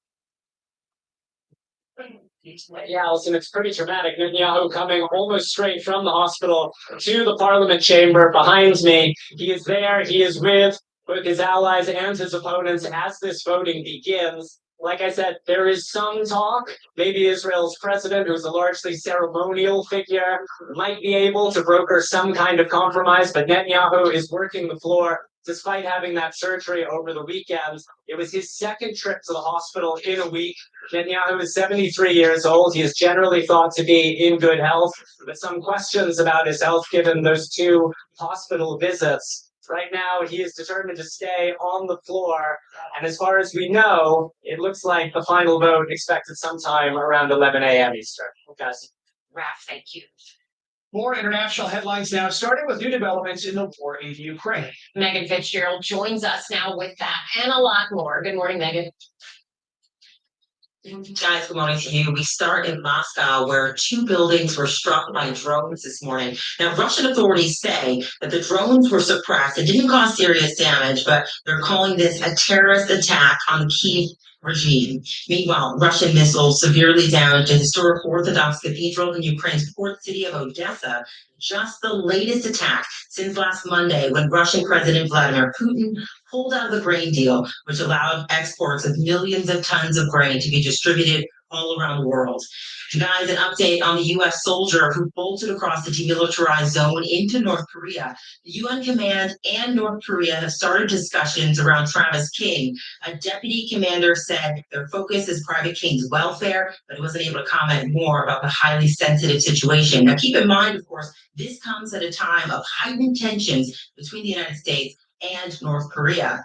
Yeah, Alison, it's pretty dramatic. Netanyahu coming almost straight from the hospital to the parliament chamber behind me. He is there. He is with both his allies and his opponents as this voting begins. Like I said, there is some talk. Maybe Israel's president, who's a largely ceremonial figure, might be able to broker some kind of compromise, but Netanyahu is working the floor. Despite having that surgery over the weekend, it was his second trip to the hospital in a week. Netanyahu is 73 years old. He is generally thought to be in good health, but some questions about his health given those two hospital visits. Right now, he is determined to stay on the floor, and as far as we know, it looks like the final vote expected sometime around 11 a.m. Eastern. Okay.
Raf, thank you.
More international headlines now, starting with new developments in the war in Ukraine.
Megan Fitzgerald joins us now with that and a lot more. Good morning, Megan.
Guys, good morning to you. We start in Moscow, where 2 buildings were struck by drones this morning. Now, Russian authorities say that the drones were suppressed. It didn't cause serious damage, but they're calling this a terrorist attack on the Kyiv regime. Meanwhile, Russian missiles severely damaged a historic Orthodox cathedral in Ukraine's port city of Odessa. Just the latest attack since last Monday, when Russian President Vladimir Putin pulled out of the grain deal, which allowed exports of millions of tons of grain to be distributed all around the world. Guys, an update on the U.S. soldier who bolted across the demilitarized zone into North Korea. The UN command and North Korea have started discussions around Travis King. A deputy commander said their focus is Private King's welfare, but he wasn't able to comment more about the highly sensitive situation. Now, keep in mind, of course, this comes at a time of heightened tensions between the United States and North Korea.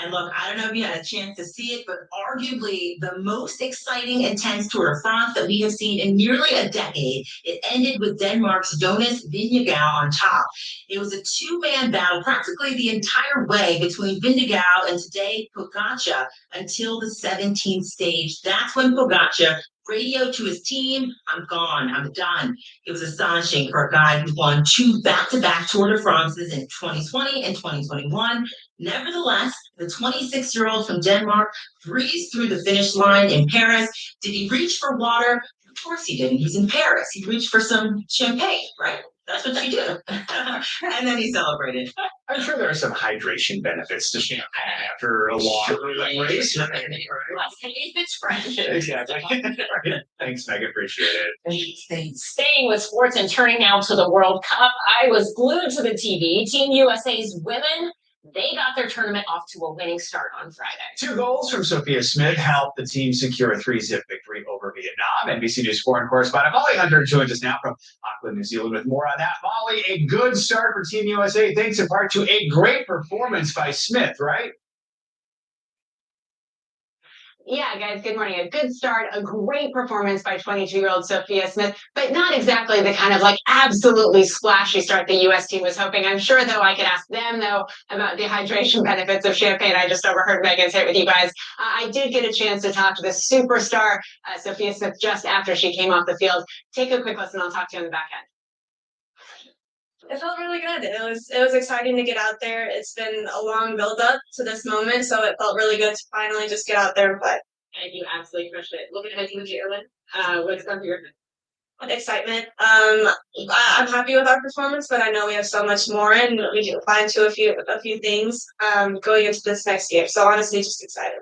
And look, I don't know if you had a chance to see it, but arguably the most exciting intense Tour de France that we have seen in nearly a decade. It ended with Denmark's Jonas Vingegaard on top. It was a 2-man battle practically the entire way between Vingegaard and today Pogačar until the 17th stage. That's when Pogačar radioed to his team, "I'm gone, I'm done." It was astonishing for a guy who won 2 back-to-back Tour de France's in 2020 and 2021. Nevertheless, the 26-year-old from Denmark breezed through the finish line in Paris. Did he reach for water? Of course he didn't. He's in Paris. He reached for some champagne, right? That's what you do. And then he celebrated.
I'm sure there are some hydration benefits to champagne after a long race.
It's French.
Exactly. Thanks, Meg. Appreciate it.
Staying with sports and turning now to the World Cup, I was glued to the TV. Team USA's women, they got their tournament off to a winning start on Friday.
2 goals from Sophia Smith helped the team secure a 3-zip victory over Vietnam. NBC News foreign correspondent Molly Hunter joins us now from Auckland, New Zealand with more on that. Molly, a good start for Team USA thanks in part to a great performance by Smith, right?
Yeah, guys, good morning. A good start, a great performance by 22-year-old Sophia Smith, but not exactly the kind of like absolutely splashy start the U.S. team was hoping. I'm sure, though, I could ask them, though, about the hydration benefits of champagne. I just overheard Megan say it with you guys. I did get a chance to talk to the superstar, Sophia Smith, just after she came off the field. Take a quick listen. I'll talk to you on the back end.
It felt really good. It was exciting to get out there. It's been a long build up to this moment, so it felt really good to finally just get out there and play.
And you absolutely crushed it. Looking ahead to the Ireland, what's going through your head?
Excitement. I'm happy with our performance, but I know we have so much more, and we can fine tune a few things going into this next year. So honestly, just excited.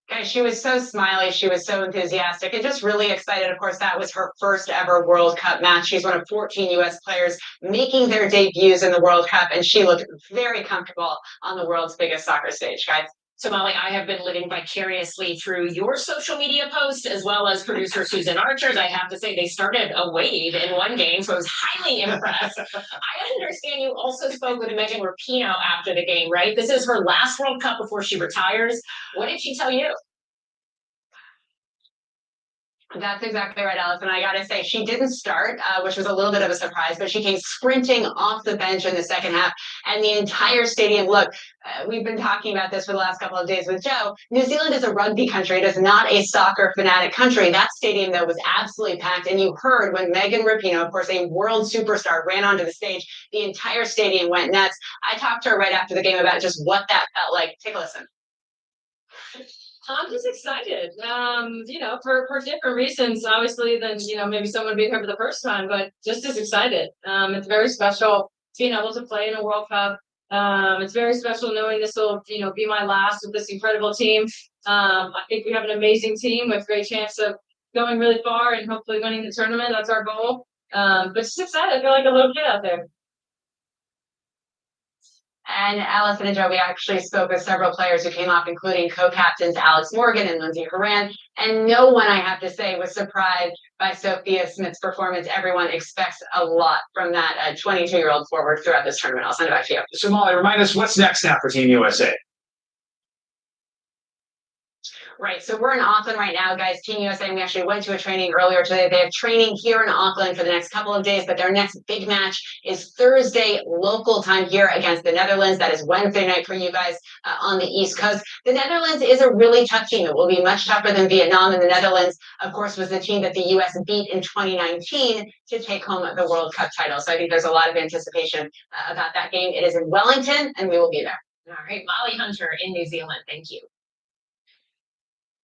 Guys, she was so smiley. She was so enthusiastic and just really excited. Of course, that was her first ever World Cup match. She's one of 14 U.S. players making their debuts in the World Cup, and she looked very comfortable on the world's biggest soccer stage, guys.
So, Molly, I have been living vicariously through your social media posts as well as producer Susan Archer's. I have to say, they started a wave in one game, so I was highly impressed. I understand you also spoke with Megan Rapinoe after the game, right? This is her last World Cup before she retires. What did she tell you?
That's exactly right, Allison. I gotta say, she didn't start, which was a little bit of a surprise, but she came sprinting off the bench in the second half, and the entire stadium. Look, we've been talking about this for the last couple of days with Joe. New Zealand is a rugby country. It is not a soccer fanatic country. That stadium, though, was absolutely packed, and you heard when Megan Rapinoe, of course, a world superstar, ran onto the stage, the entire stadium went nuts. I talked to her right after the game about just what that felt like. Take a listen.
I'm just excited, for different reasons, obviously, than, maybe someone being here for the first time, but just as excited. It's very special being able to play in a World Cup. It's very special knowing this will, be my last with this incredible team. I think we have an amazing team with great chance of going really far and hopefully winning the tournament. That's our goal. But just excited. I feel like a little kid out there.
And Allison and Joe, we actually spoke with several players who came off, including co-captains Alex Morgan and Lindsey Horan. And no one, I have to say, was surprised by Sophia Smith's performance. Everyone expects a lot from that 22-year-old forward throughout this tournament. I'll send it back to you.
So, Molly, remind us what's next now for Team USA.
Right. So we're in Auckland right now, guys. Team USA, we actually went to a training earlier today. They have training here in Auckland for the next couple of days, but their next big match is Thursday local time here against the Netherlands. That is Wednesday night for you guys on the East Coast. The Netherlands is a really tough team. It will be much tougher than Vietnam. And the Netherlands, of course, was the team that the U.S. beat in 2019 to take home the World Cup title. So I think there's a lot of anticipation about that game. It is in Wellington, and we will be there.
All right, Molly Hunter in New Zealand. Thank you.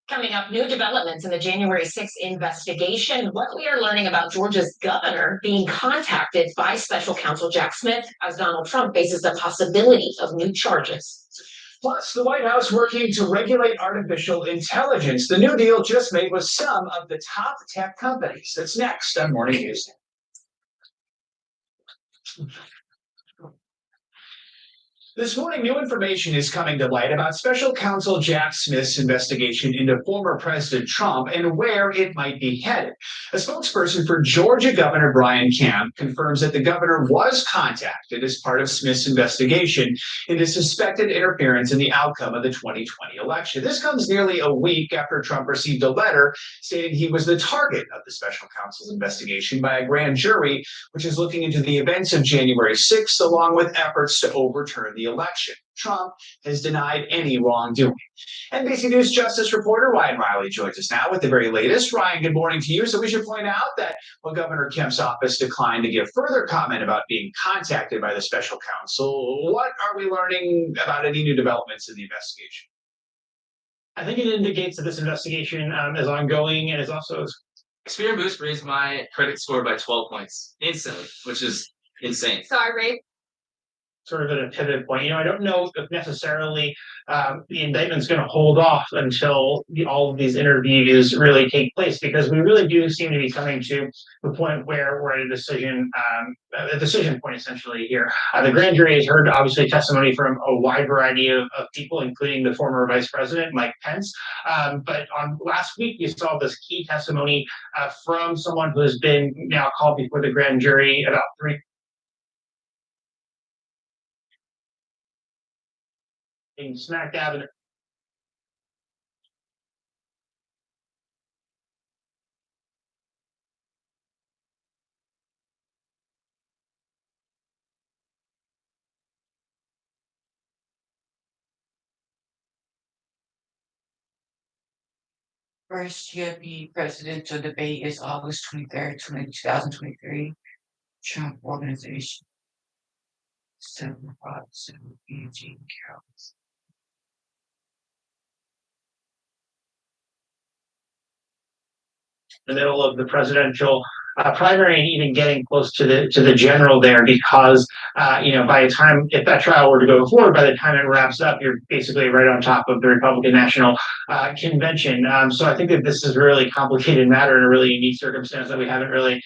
Coming up, new developments in the January 6th investigation. What we are learning about Georgia's governor being contacted by special counsel Jack Smith as Donald Trump faces the possibility of new charges.
Plus, the White House working to regulate artificial intelligence. The new deal just made with some of the top tech companies. That's next on Morning News. This morning, new information is coming to light about special counsel Jack Smith's investigation into former President Trump and where it might be headed. A spokesperson for Georgia Governor Brian Kemp confirms that the governor was contacted as part of Smith's investigation into suspected interference in the outcome of the 2020 election. This comes nearly a week after Trump received a letter stating he was the target of the special counsel's investigation by a grand jury, which is looking into the events of January 6th, along with efforts to overturn the election. Trump has denied any wrongdoing. NBC News Justice reporter Ryan Riley joins us now with the very latest. Ryan, good morning to you. So we should point out that while Governor Kemp's office declined to give further comment about being contacted by the special counsel, what are we learning about any new developments in the investigation?
I think it indicates that this investigation is ongoing and is also.
Experian Boost raised my credit score by 12 points instantly, which is insane.
Sorry.
Sort of at a pivot point. I don't know if necessarily the indictment's going to hold off until all of these interviews really take place, because we really do seem to be coming to the point where we're at a decision point essentially here. The grand jury has heard obviously testimony from a wide variety of people, including the former Vice President Mike Pence. But on last week, you saw this key testimony from someone who has been now called before the grand jury about smack dab in.
First GOP presidential debate is August 23rd, 2023. Trump Organization. Several Robinson, Eugene Carroll.
The middle of the presidential primary and even getting close to the general there, because by the time, if that trial were to go forward, by the time it wraps up, you're basically right on top of the Republican National Convention. So I think that this is a really complicated matter and a really unique circumstance that we haven't really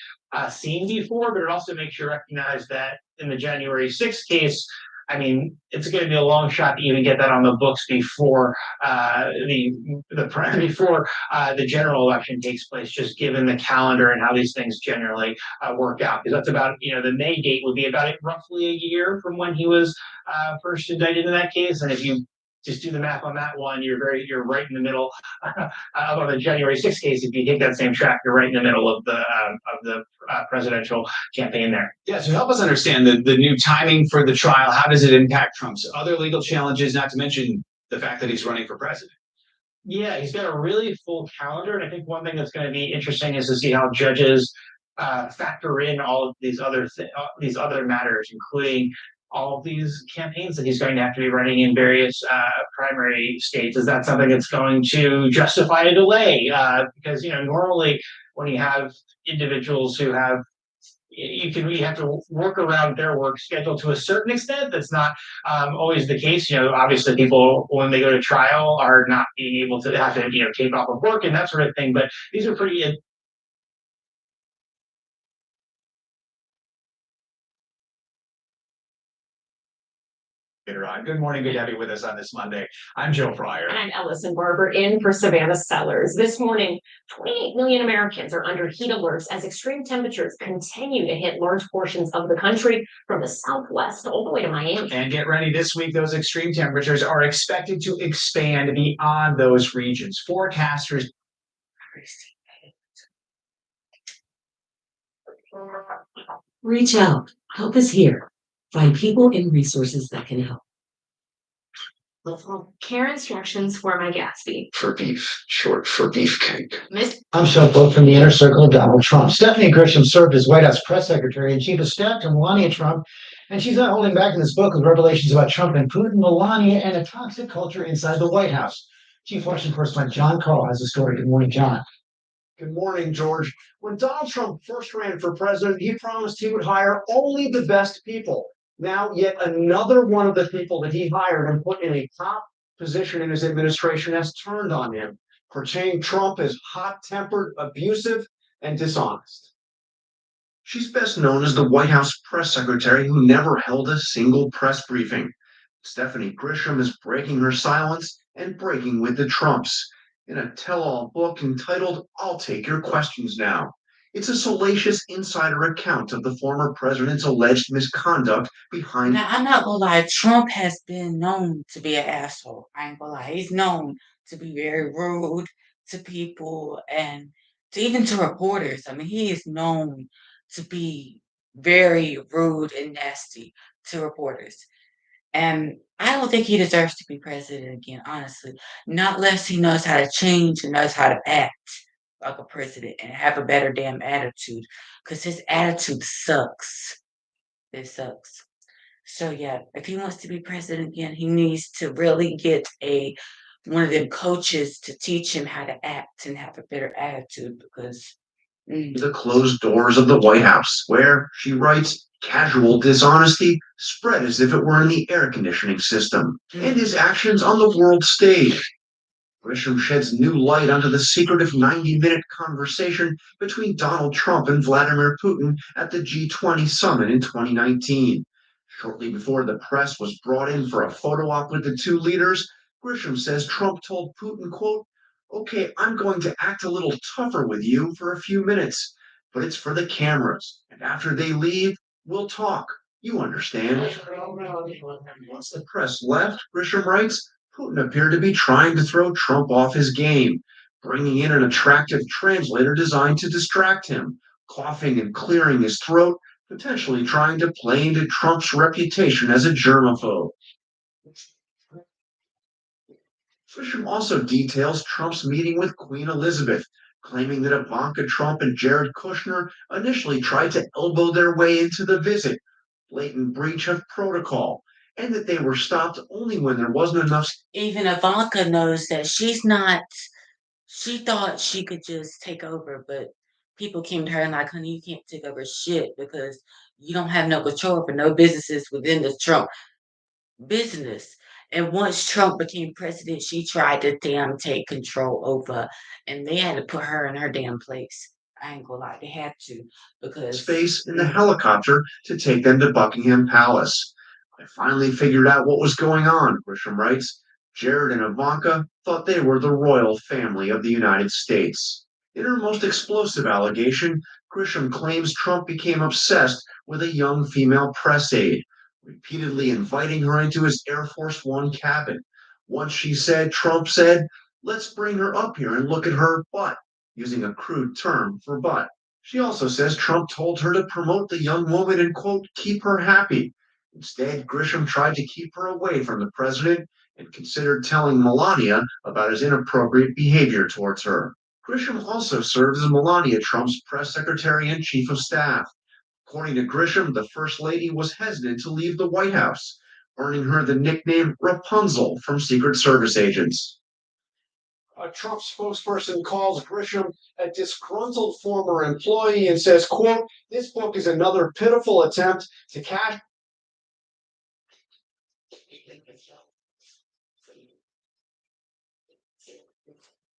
seen before. But it also makes you recognize that in the January 6th case, I mean, it's going to be a long shot to even get that on the books before the general election takes place, just given the calendar and how these things generally work out. Because that's about, the May date would be about roughly a year from when he was first indicted in that case. And if you just do the math on that one, you're right in the middle of the January 6th case. If you take that same track, you're right in the middle of the presidential campaign there.
Yeah, so help us understand the new timing for the trial. How does it impact Trump's other legal challenges, not to mention the fact that he's running for president?
Yeah, he's got a really full calendar, and I think one thing that's going to be interesting is to see how judges factor in all of these other matters, including all of these campaigns that he's going to have to be running in various primary states. Is that something that's going to justify a delay? Because normally when you have individuals who have you have to work around their work schedule to a certain extent. That's not always the case. Obviously people, when they go to trial, are not being able to have to, take off of work and that sort of thing. But these are pretty
Later on. Good morning. Good to have you with us on this Monday. I'm Joe Fryer.
And I'm Ellison Barber in for Savannah Sellers. This morning, 28 million Americans are under heat alerts as extreme temperatures continue to hit large portions of the country, from the Southwest all the way to Miami.
And get ready, this week, those extreme temperatures are expected to expand beyond those regions. Forecasters.
Reach out. Help is here. Find people and resources that can help.
Care instructions for my gas fee.
For beef, short for beefcake.
I'm Sean Pope from the Inner Circle of Donald Trump. Stephanie Grisham served as White House press secretary and chief of staff to Melania Trump, and she's not holding back in this book with revelations about Trump and Putin, Melania, and a toxic culture inside the White House. Chief Washington correspondent John Carl has a story. Good morning, John.
Good morning, George. When Donald Trump first ran for president, he promised he would hire only the best people. Now, yet another one of the people that he hired and put in a top position in his administration has turned on him, portraying Trump as hot-tempered, abusive, and dishonest. She's best known as the White House press secretary who never held a single press briefing. Stephanie Grisham is breaking her silence and breaking with the Trumps in a tell-all book entitled I'll Take Your Questions Now. It's a salacious insider account of the former president's alleged misconduct behind.
Now, I'm not gonna lie, Trump has been known to be an asshole. I ain't gonna lie. He's known to be very rude to people and even to reporters. I mean, he is known to be very rude and nasty to reporters. And I don't think he deserves to be president again, honestly. Not unless he knows how to change and knows how to act like a president and have a better damn attitude. Because his attitude sucks. It sucks. So yeah, if he wants to be president again, he needs to really get one of them coaches to teach him how to act and have a better attitude because
The closed doors of the White House, where, she writes, casual dishonesty spread as if it were in the air conditioning system, and his actions on the world stage. Grisham sheds new light onto the secretive 90-minute conversation between Donald Trump and Vladimir Putin at the G20 summit in 2019. Shortly before the press was brought in for a photo op with the two leaders, Grisham says Trump told Putin, quote, okay, I'm going to act a little tougher with you for a few minutes, but it's for the cameras. And after they leave, we'll talk. You understand. Once the press left, Grisham writes, Putin appeared to be trying to throw Trump off his game, bringing in an attractive translator designed to distract him, coughing and clearing his throat, potentially trying to play into Trump's reputation as a germaphobe. Grisham also details Trump's meeting with Queen Elizabeth, claiming that Ivanka Trump and Jared Kushner initially tried to elbow their way into the visit, blatant breach of protocol, and that they were stopped only when there wasn't enough.
even Ivanka knows that she thought she could just take over, but people came to her and like, honey, you can't take over shit because you don't have no control for no businesses within the Trump business. And once Trump became president, she tried to damn take control over, and they had to put her in her damn place. I ain't gonna lie, they had to because
Space in the helicopter to take them to Buckingham Palace. I finally figured out what was going on, Grisham writes. Jared and Ivanka thought they were the royal family of the United States. In her most explosive allegation, Grisham claims Trump became obsessed with a young female press aide, repeatedly inviting her into his Air Force One cabin. Once Trump said, let's bring her up here and look at her butt, using a crude term for butt. She also says Trump told her to promote the young woman and, quote, keep her happy. Instead, Grisham tried to keep her away from the president and considered telling Melania about his inappropriate behavior towards her. Grisham also served as Melania Trump's press secretary and chief of staff. According to Grisham, the First Lady was hesitant to leave the White House, earning her the nickname Rapunzel from Secret Service agents. A Trump spokesperson calls Grisham a disgruntled former employee and says, quote, this book is another pitiful attempt to cash.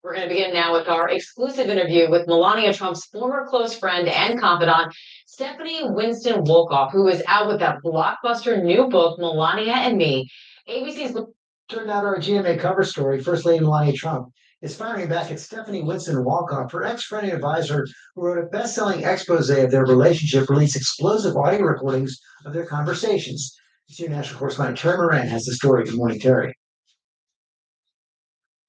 We're going to begin now with our exclusive interview with Melania Trump's former close friend and confidant, Stephanie Winston Wolkoff, who is out with that blockbuster new book, Melania and Me. ABC's
turned out our GMA cover story, First Lady Melania Trump is firing back at Stephanie Winston Wolkoff, her ex-friend and advisor who wrote a best-selling expose of their relationship, released explosive audio recordings of their conversations. Senior national correspondent Terry Moran has the story. Good morning, Terry.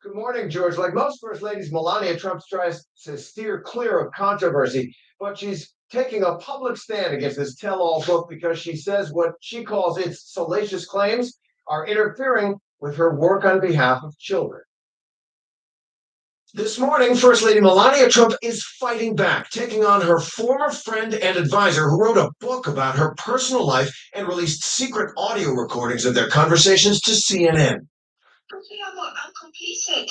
Good morning, George. Like most First Ladies, Melania Trump tries to steer clear of controversy, but she's taking a public stand against this tell-all book because she says what she calls its salacious claims are interfering with her work on behalf of children. This morning, First Lady Melania Trump is fighting back, taking on her former friend and advisor who wrote a book about her personal life and released secret audio recordings of their conversations to CNN.
I'm complicit.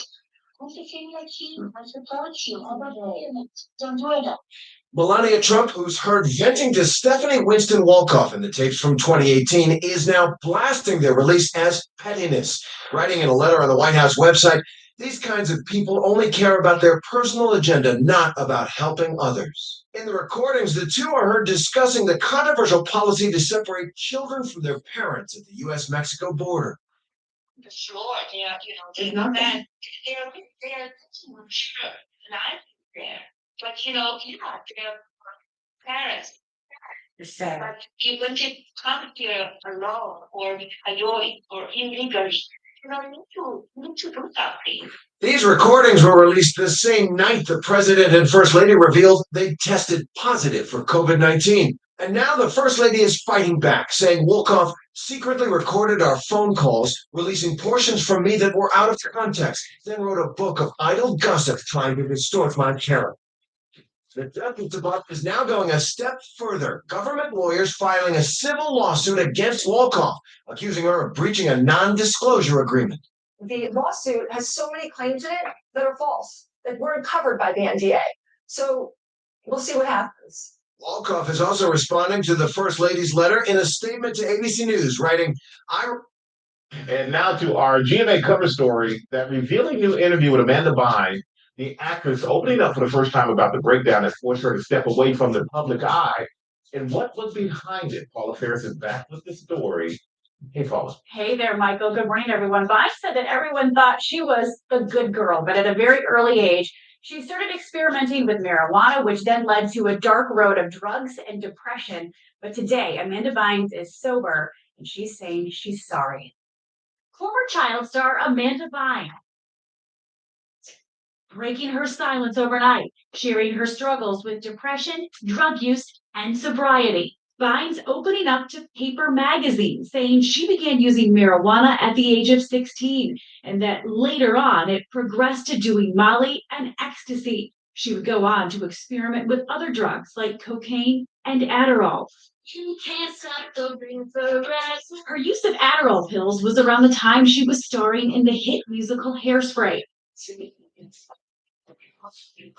I'm defending your team. I support you. Don't do it.
Melania Trump, who's heard venting to Stephanie Winston Wolkoff in the tapes from 2018, is now blasting their release as pettiness. Writing in a letter on the White House website, these kinds of people only care about their personal agenda, not about helping others. In the recordings, the two are heard discussing the controversial policy to separate children from their parents at the U.S.-Mexico border.
Sure, yeah, there's not that. They're sure, and I'm there. But they're parents. But when you come here alone or alone or illegally, you need to do something.
These recordings were released the same night the president and first lady revealed they tested positive for COVID-19. And now the First Lady is fighting back, saying Wolkoff secretly recorded our phone calls, releasing portions from me that were out of context, then wrote a book of idle gossip trying to distort my character. The Justice Department is now going a step further. Government lawyers filing a civil lawsuit against Wolkoff, accusing her of breaching a non-disclosure agreement.
The lawsuit has so many claims in it that are false, that weren't covered by the NDA. So we'll see what happens.
Wolkoff is also responding to the First Lady's letter in a statement to ABC News, writing,
And now to our GMA cover story, that revealing new interview with Amanda Bynes, the actress opening up for the first time about the breakdown that forced her to step away from the public eye. And what was behind it? Paula Ferris is back with the story. Hey, Paula.
Hey there, Michael. Good morning, everyone. Vi said that everyone thought she was a good girl, but at a very early age, she started experimenting with marijuana, which then led to a dark road of drugs and depression. But today, Amanda Bynes is sober, and she's saying she's sorry. Former child star Amanda Bynes, breaking her silence overnight, sharing her struggles with depression, drug use, and sobriety. Bynes opening up to Paper magazine, saying she began using marijuana at the age of 16, and that later on it progressed to doing Molly and ecstasy. She would go on to experiment with other drugs like cocaine and Adderall.
You can't stop the river.
Her use of Adderall pills was around the time she was starring in the hit musical Hairspray.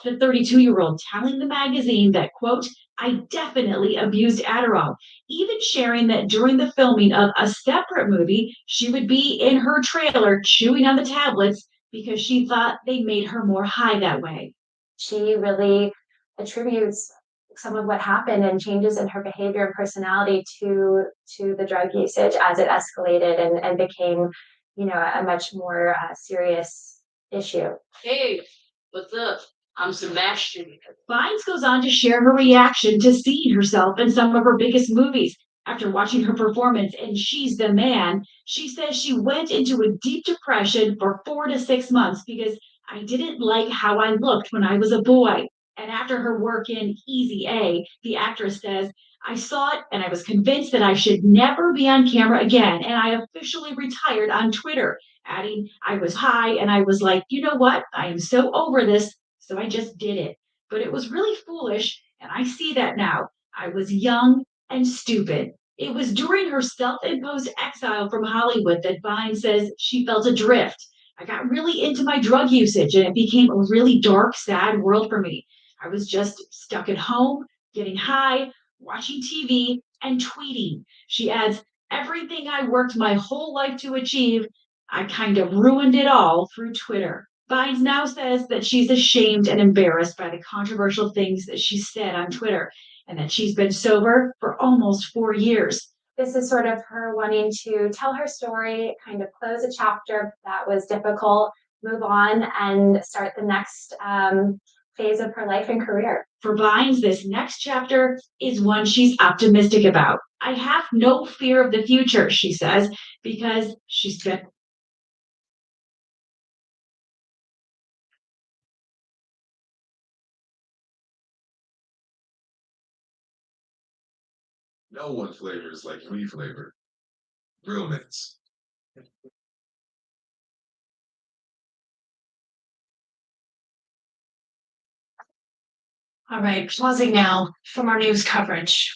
The 32-year-old telling the magazine that, quote, I definitely abused Adderall, even sharing that during the filming of a separate movie, she would be in her trailer chewing on the tablets because she thought they made her more high that way.
She really attributes some of what happened and changes in her behavior and personality to the drug usage as it escalated and became, a much more serious issue.
Hey, what's up? I'm Sebastian.
Vines goes on to share her reaction to seeing herself in some of her biggest movies. After watching her performance in She's the Man, she says she went into a deep depression for 4 to 6 months because I didn't like how I looked when I was a boy. And after her work in Easy A, the actress says, I saw it and I was convinced that I should never be on camera again. And I officially retired on Twitter, adding, I was high and I was like, you know what? I am so over this. So I just did it. But it was really foolish. And I see that now. I was young and stupid. It was during her self-imposed exile from Hollywood that Vine says she felt adrift. I got really into my drug usage and it became a really dark, sad world for me. I was just stuck at home, getting high, watching TV, and tweeting. She adds, everything I worked my whole life to achieve, I kind of ruined it all through Twitter. Vines now says that she's ashamed and embarrassed by the controversial things that she said on Twitter and that she's been sober for almost 4 years.
This is sort of her wanting to tell her story, kind of close a chapter that was difficult, move on, and start the next phase of her life and career.
For Vines, this next chapter is one she's optimistic about. I have no fear of the future, she says, because she's been.
No one flavors like we flavor. Real mints.
All right, pausing now from our news coverage.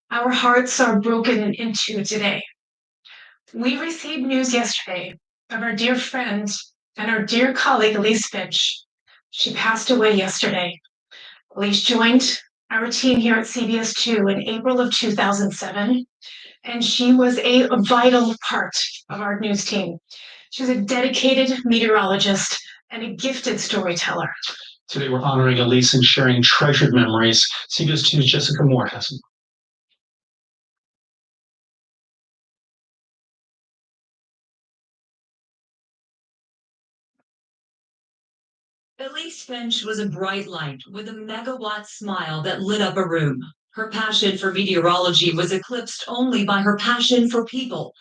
Our hearts are broken into today. We received news yesterday of our dear friend and our dear colleague, Elise Finch. She passed away yesterday. Elise joined our team here at CBS 2 in April of 2007, and she was a vital part of our news team. She was a dedicated meteorologist and a gifted storyteller.
Today, we're honoring Elise and sharing treasured memories. CBS 2's Jessica Moore has them.
Elise Finch was a bright light with a megawatt smile that lit up a room. Her passion for meteorology was eclipsed only by her passion for people.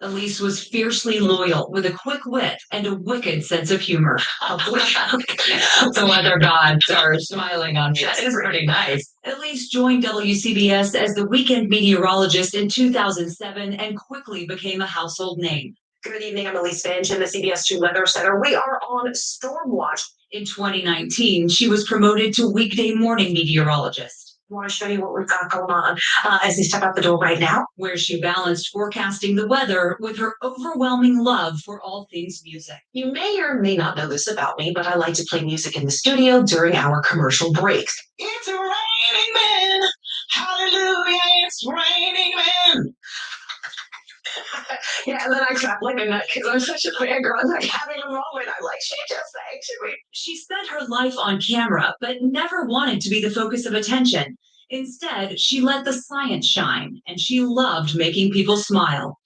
Elise was fiercely loyal with a quick wit and a wicked sense of humor. The weather gods are smiling on me. That is pretty nice. Elise joined WCBS as the weekend meteorologist in 2007 and quickly became a household name.
Good evening, I'm Elise Finch in the CBS 2 Weather Center. We are on storm watch.
In 2019, she was promoted to weekday morning meteorologist.
I want to show you what we've got going on as we step out the door right now.
Where she balanced forecasting the weather with her overwhelming love for all things music.
You may or may not know this about me, but I like to play music in the studio during our commercial breaks. It's raining men. Hallelujah, it's raining men. Yeah, and then I clap like a nut because I'm such a fangirl. I'm like having a moment. I'm like, she just sang to me.
She spent her life on camera, but never wanted to be the focus of attention. Instead, she let the science shine, and she loved making people smile.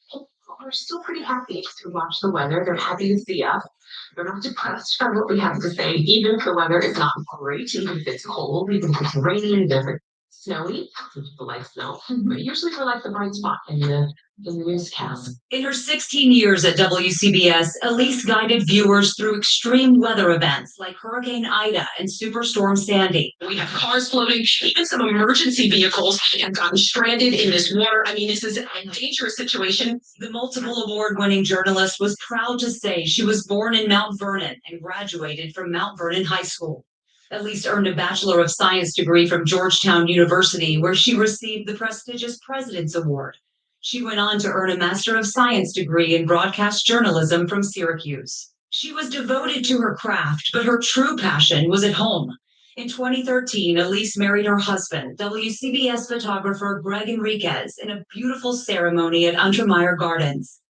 We're still pretty happy to watch the weather. They're happy to see us. They're not depressed by what we have to say, even if the weather is not great, even if it's cold, even if it's rainy, even if it's snowy. Some people like snow, but usually we like the bright spot in the newscast.
In her 16 years at WCBS, Elise guided viewers through extreme weather events like Hurricane Ida and Superstorm Sandy.
We have cars floating, even some emergency vehicles have gotten stranded in this water. I mean, this is a dangerous situation.
The multiple award-winning journalist was proud to say she was born in Mount Vernon and graduated from Mount Vernon High School. Elise earned a Bachelor of Science degree from Georgetown University, where she received the prestigious President's Award. She went on to earn a Master of Science degree in broadcast journalism from Syracuse. She was devoted to her craft, but her true passion was at home. In 2013, Elise married her husband, WCBS photographer Greg Enriquez, in a beautiful ceremony at Untermeyer Gardens.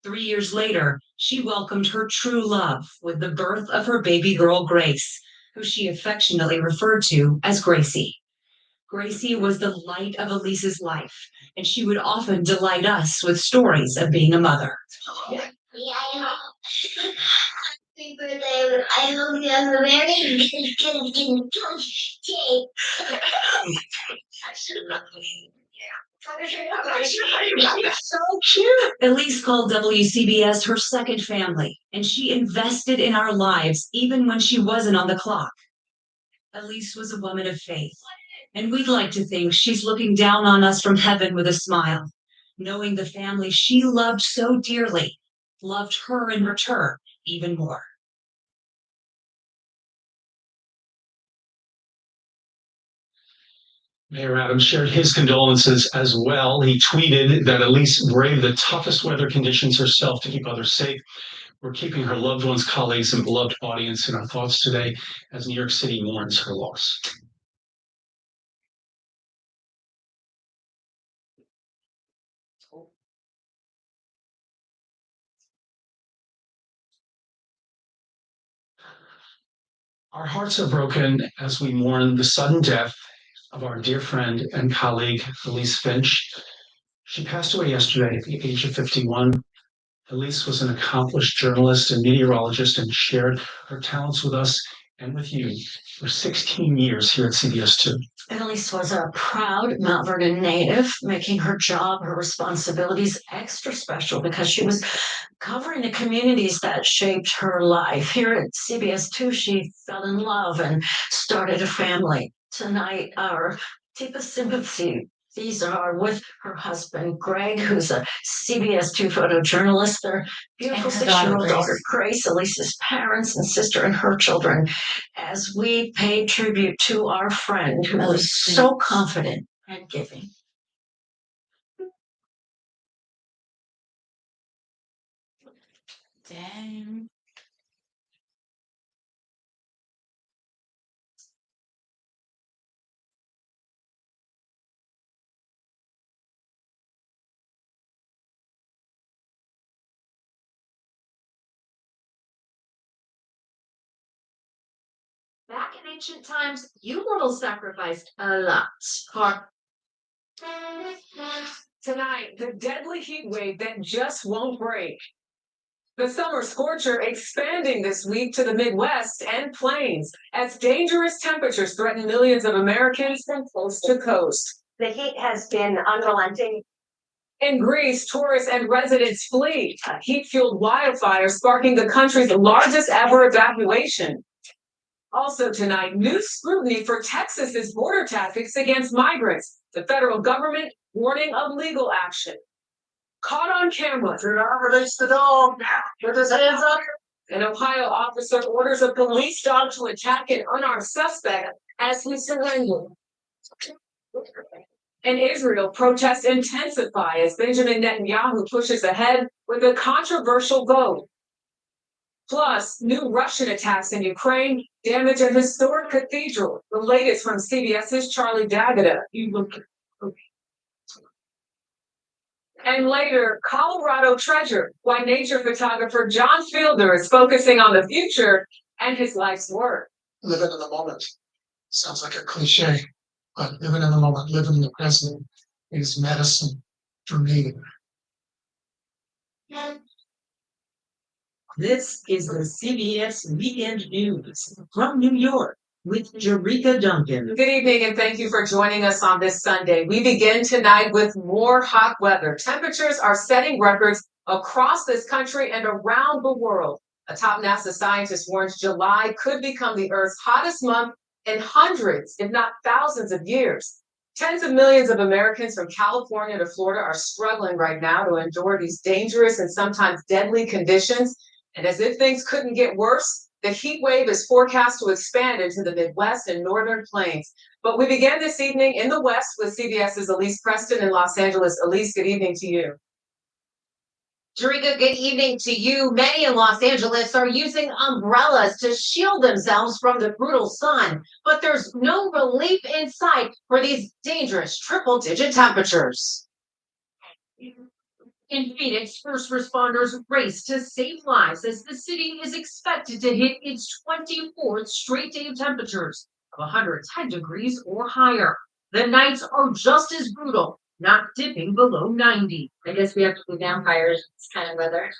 3 years later, she welcomed her true love with the birth of her baby girl, Grace, who she affectionately referred to as Gracie. Gracie was the light of Elise's life, and she would often delight us with stories of being a mother.
Yeah, I know. Happy birthday. I hope you have a very good day. I should have not been.
So cute. Elise called WCBS her second family, and she invested in our lives even when she wasn't on the clock. Elise was a woman of faith, and we'd like to think she's looking down on us from heaven with a smile, knowing the family she loved so dearly loved her in return even more.
Mayor Adams shared his condolences as well. He tweeted that Elise braved the toughest weather conditions herself to keep others safe. We're keeping her loved ones, colleagues, and beloved audience in our thoughts today as New York City mourns her loss. Our hearts are broken as we mourn the sudden death of our dear friend and colleague, Elise Finch. She passed away yesterday at the age of 51. Elise was an accomplished journalist and meteorologist and shared her talents with us and with you for 16 years here at CBS 2.
Elise was a proud Mount Vernon native, making her job, her responsibilities extra special because she was covering the communities that shaped her life. Here at CBS 2, she fell in love and started a family. Tonight, our deepest sympathy. These are with her husband, Greg, who's a CBS 2 photojournalist, their beautiful 6-year-old daughter, Grace, Elise's parents and sister, and her children, as we pay tribute to our friend who was so confident and giving.
Dang.
Back in ancient times, you little sacrificed a lot.
Tonight, the deadly heat wave that just won't break. The summer scorcher expanding this week to the Midwest and plains as dangerous temperatures threaten millions of Americans from coast to coast.
The heat has been unrelenting.
In Greece, tourists and residents flee. A heat-fueled wildfire sparking the country's largest ever evacuation. Also tonight, new scrutiny for Texas's border tactics against migrants. The federal government warning of legal action. Caught on camera.
Do not release the dog. Put his hands up.
An Ohio officer orders a police dog to attack an unarmed suspect as he surrendered. In Israel, protests intensify as Benjamin Netanyahu pushes ahead with a controversial vote. Plus, new Russian attacks in Ukraine damage a historic cathedral. The latest from CBS's Charlie D'Agata. And later, Colorado treasure, why nature photographer John Fielder is focusing on the future and his life's work.
Living in the moment. Sounds like a cliche, but living in the moment, living in the present is medicine for me.
This is the CBS Weekend News from New York with Jerika Duncan.
Good evening and thank you for joining us on this Sunday. We begin tonight with more hot weather. Temperatures are setting records across this country and around the world. A top NASA scientist warns July could become the Earth's hottest month in hundreds, if not thousands of years. Tens of millions of Americans from California to Florida are struggling right now to endure these dangerous and sometimes deadly conditions. And as if things couldn't get worse, the heat wave is forecast to expand into the Midwest and northern plains. But we begin this evening in the West with CBS's Elise Preston in Los Angeles. Elise, good evening to you. Jerika, good evening to you. Many in Los Angeles are using umbrellas to shield themselves from the brutal sun, but there's no relief in sight for these dangerous triple-digit temperatures. In Phoenix, first responders race to save lives as the city is expected to hit its 24th straight day of temperatures of 110 degrees or higher. The nights are just as brutal, not dipping below 90. I guess we have to be vampires. It's kind of weather.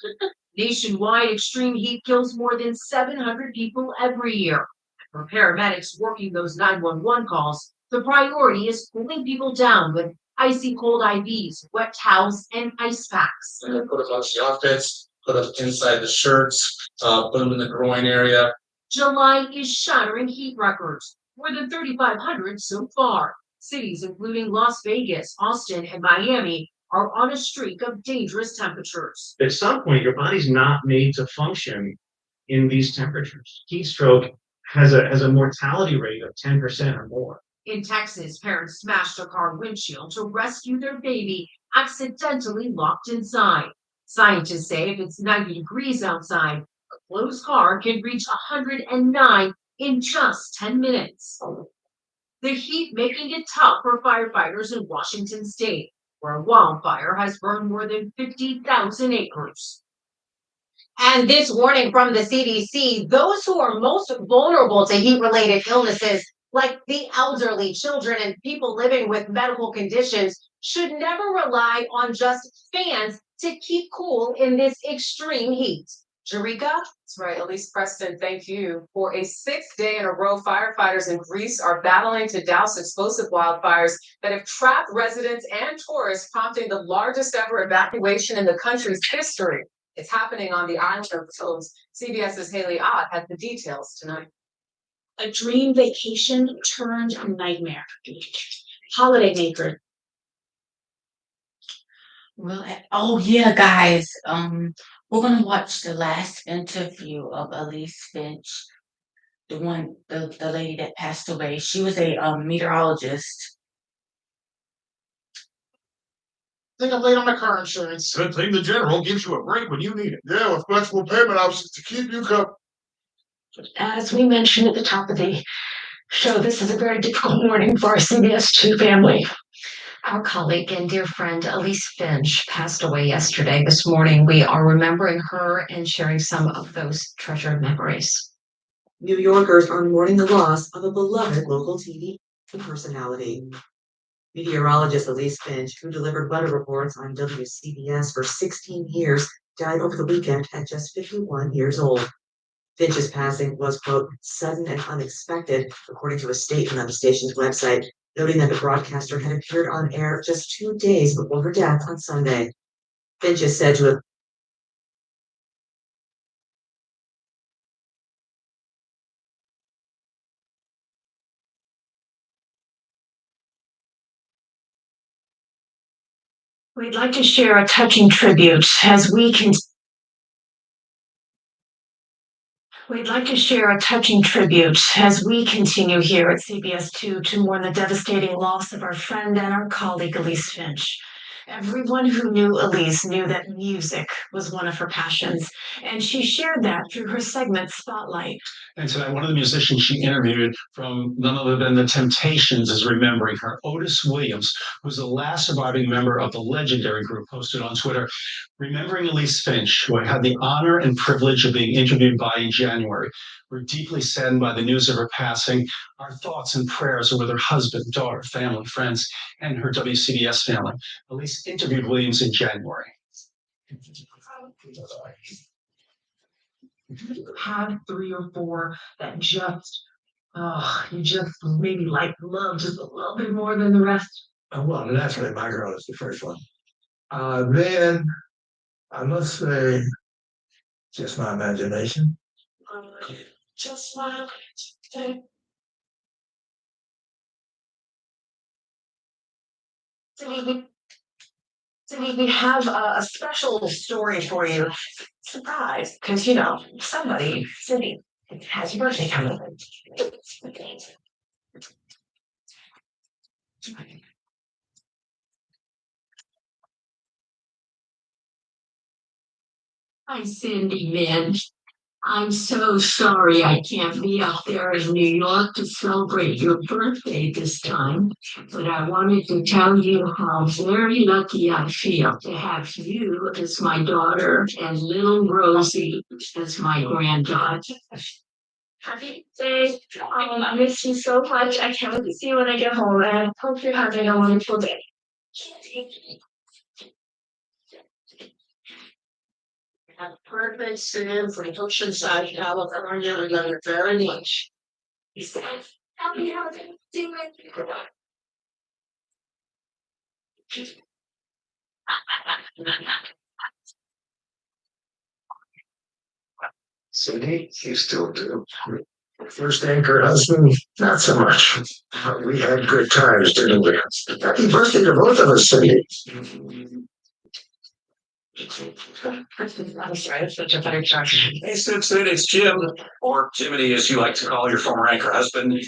Nationwide, extreme heat kills more than 700 people every year. For paramedics working those 911 calls, the priority is cooling people down with icy cold IVs, wet towels, and ice packs.
And then put them on the outfits, put them inside the shirts, put them in the groin area.
July is shattering heat records, more than 3,500 so far. Cities including Las Vegas, Austin, and Miami are on a streak of dangerous temperatures.
At some point, your body's not made to function in these temperatures. Heat stroke has a mortality rate of 10% or more.
In Texas, parents smashed a car windshield to rescue their baby accidentally locked inside. Scientists say if it's 90 degrees outside, a closed car can reach 109 in just 10 minutes. The heat making it tough for firefighters in Washington state, where a wildfire has burned more than 50,000 acres. And this warning from the CDC, those who are most vulnerable to heat-related illnesses, like the elderly, children, and people living with medical conditions, should never rely on just fans to keep cool in this extreme heat. Jerika?
That's right, Elise Preston, thank you. For a sixth day in a row, firefighters in Greece are battling to douse explosive wildfires that have trapped residents and tourists, prompting the largest ever evacuation in the country's history. It's happening on the island of Rhodes. CBS's Haley Ott had the details tonight.
A dream vacation turned nightmare. Holiday maker.
Well, oh yeah, guys. We're gonna watch the last interview of Elise Finch, the lady that passed away. She was a meteorologist.
I think I'm late on my car insurance.
Good thing the general gives you a break when you need it.
Yeah, with flexible payment options to keep you covered.
As we mentioned at the top of the show, this is a very difficult morning for our CBS2 family.
Our colleague and dear friend Elise Finch passed away yesterday. This morning, we are remembering her and sharing some of those treasured memories.
New Yorkers are mourning the loss of a beloved local TV personality. Meteorologist Elise Finch, who delivered weather reports on WCBS for 16 years, died over the weekend at just 51 years old. Finch's passing was, quote, sudden and unexpected, according to a statement on the station's website, noting that the broadcaster had appeared on air just 2 days before her death on Sunday. Finch is said to have
We'd like to share a touching tribute as we can. We'd like to share a touching tribute as we continue here at CBS2 to mourn the devastating loss of our friend and our colleague Elise Finch. Everyone who knew Elise knew that music was one of her passions, and she shared that through her segment Spotlight.
And tonight, one of the musicians she interviewed from none other than the Temptations is remembering her. Otis Williams, who's the last surviving member of the legendary group, posted on Twitter, remembering Elise Finch, who I had the honor and privilege of being interviewed by in January. We're deeply saddened by the news of her passing. Our thoughts and prayers are with her husband, daughter, family, friends, and her WCBS family. Elise interviewed Williams in January.
Have 3 or 4 that just, you just maybe like love just a little bit more than the rest?
Well, naturally, my girl is the first one. Then I must say, just my imagination.
Just my imagination. So we have a special story for you. Surprise, because somebody sitting has your birthday coming up.
Hi, Cindy, man. I'm so sorry I can't be up there in New York to celebrate your birthday this time, but I wanted to tell you how very lucky I feel to have you as my daughter and little Rosie as my granddaughter.
Happy day. I miss you so much. I can't wait to see you when I get home, and I hope you're having a wonderful day.
Have perfect sin from Oceanside, California. We love you very much.
Happy holiday.
Cindy, you still do. First anchor husband, not so much. We had good times, didn't we? Happy birthday to both of us, Cindy.
I'm sorry, it's such a funny joke.
Hey, Simpson, it's Jim, or Jiminy, as you like to call your former anchor husband.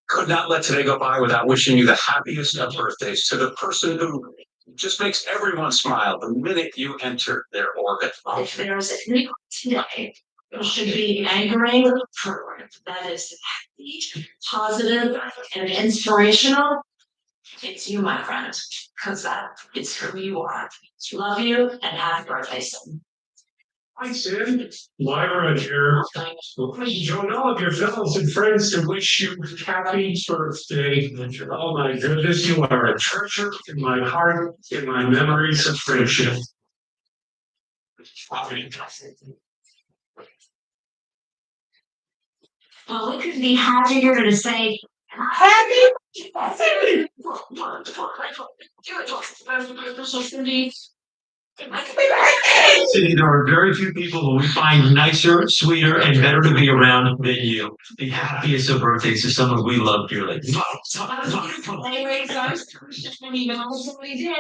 Could not let today go by without wishing you the happiest of birthdays to the person who just makes everyone smile the minute you enter their orbit.
If there's anyone today who should be anchoring for that is happy, positive, and inspirational, it's you, my friend, because that is who you are. Love you and happy birthday, son.
Hi, Sid. Lyra here. Join all of your fellows and friends to wish you happy birthday. Oh my goodness, you are a treasure in my heart, in my memories of friendship.
Well, we could be happier to say happy birthday.
See, there are very few people who we find nicer, sweeter, and better to be around than you. The happiest of birthdays to someone we love dearly.
Anyway, guys,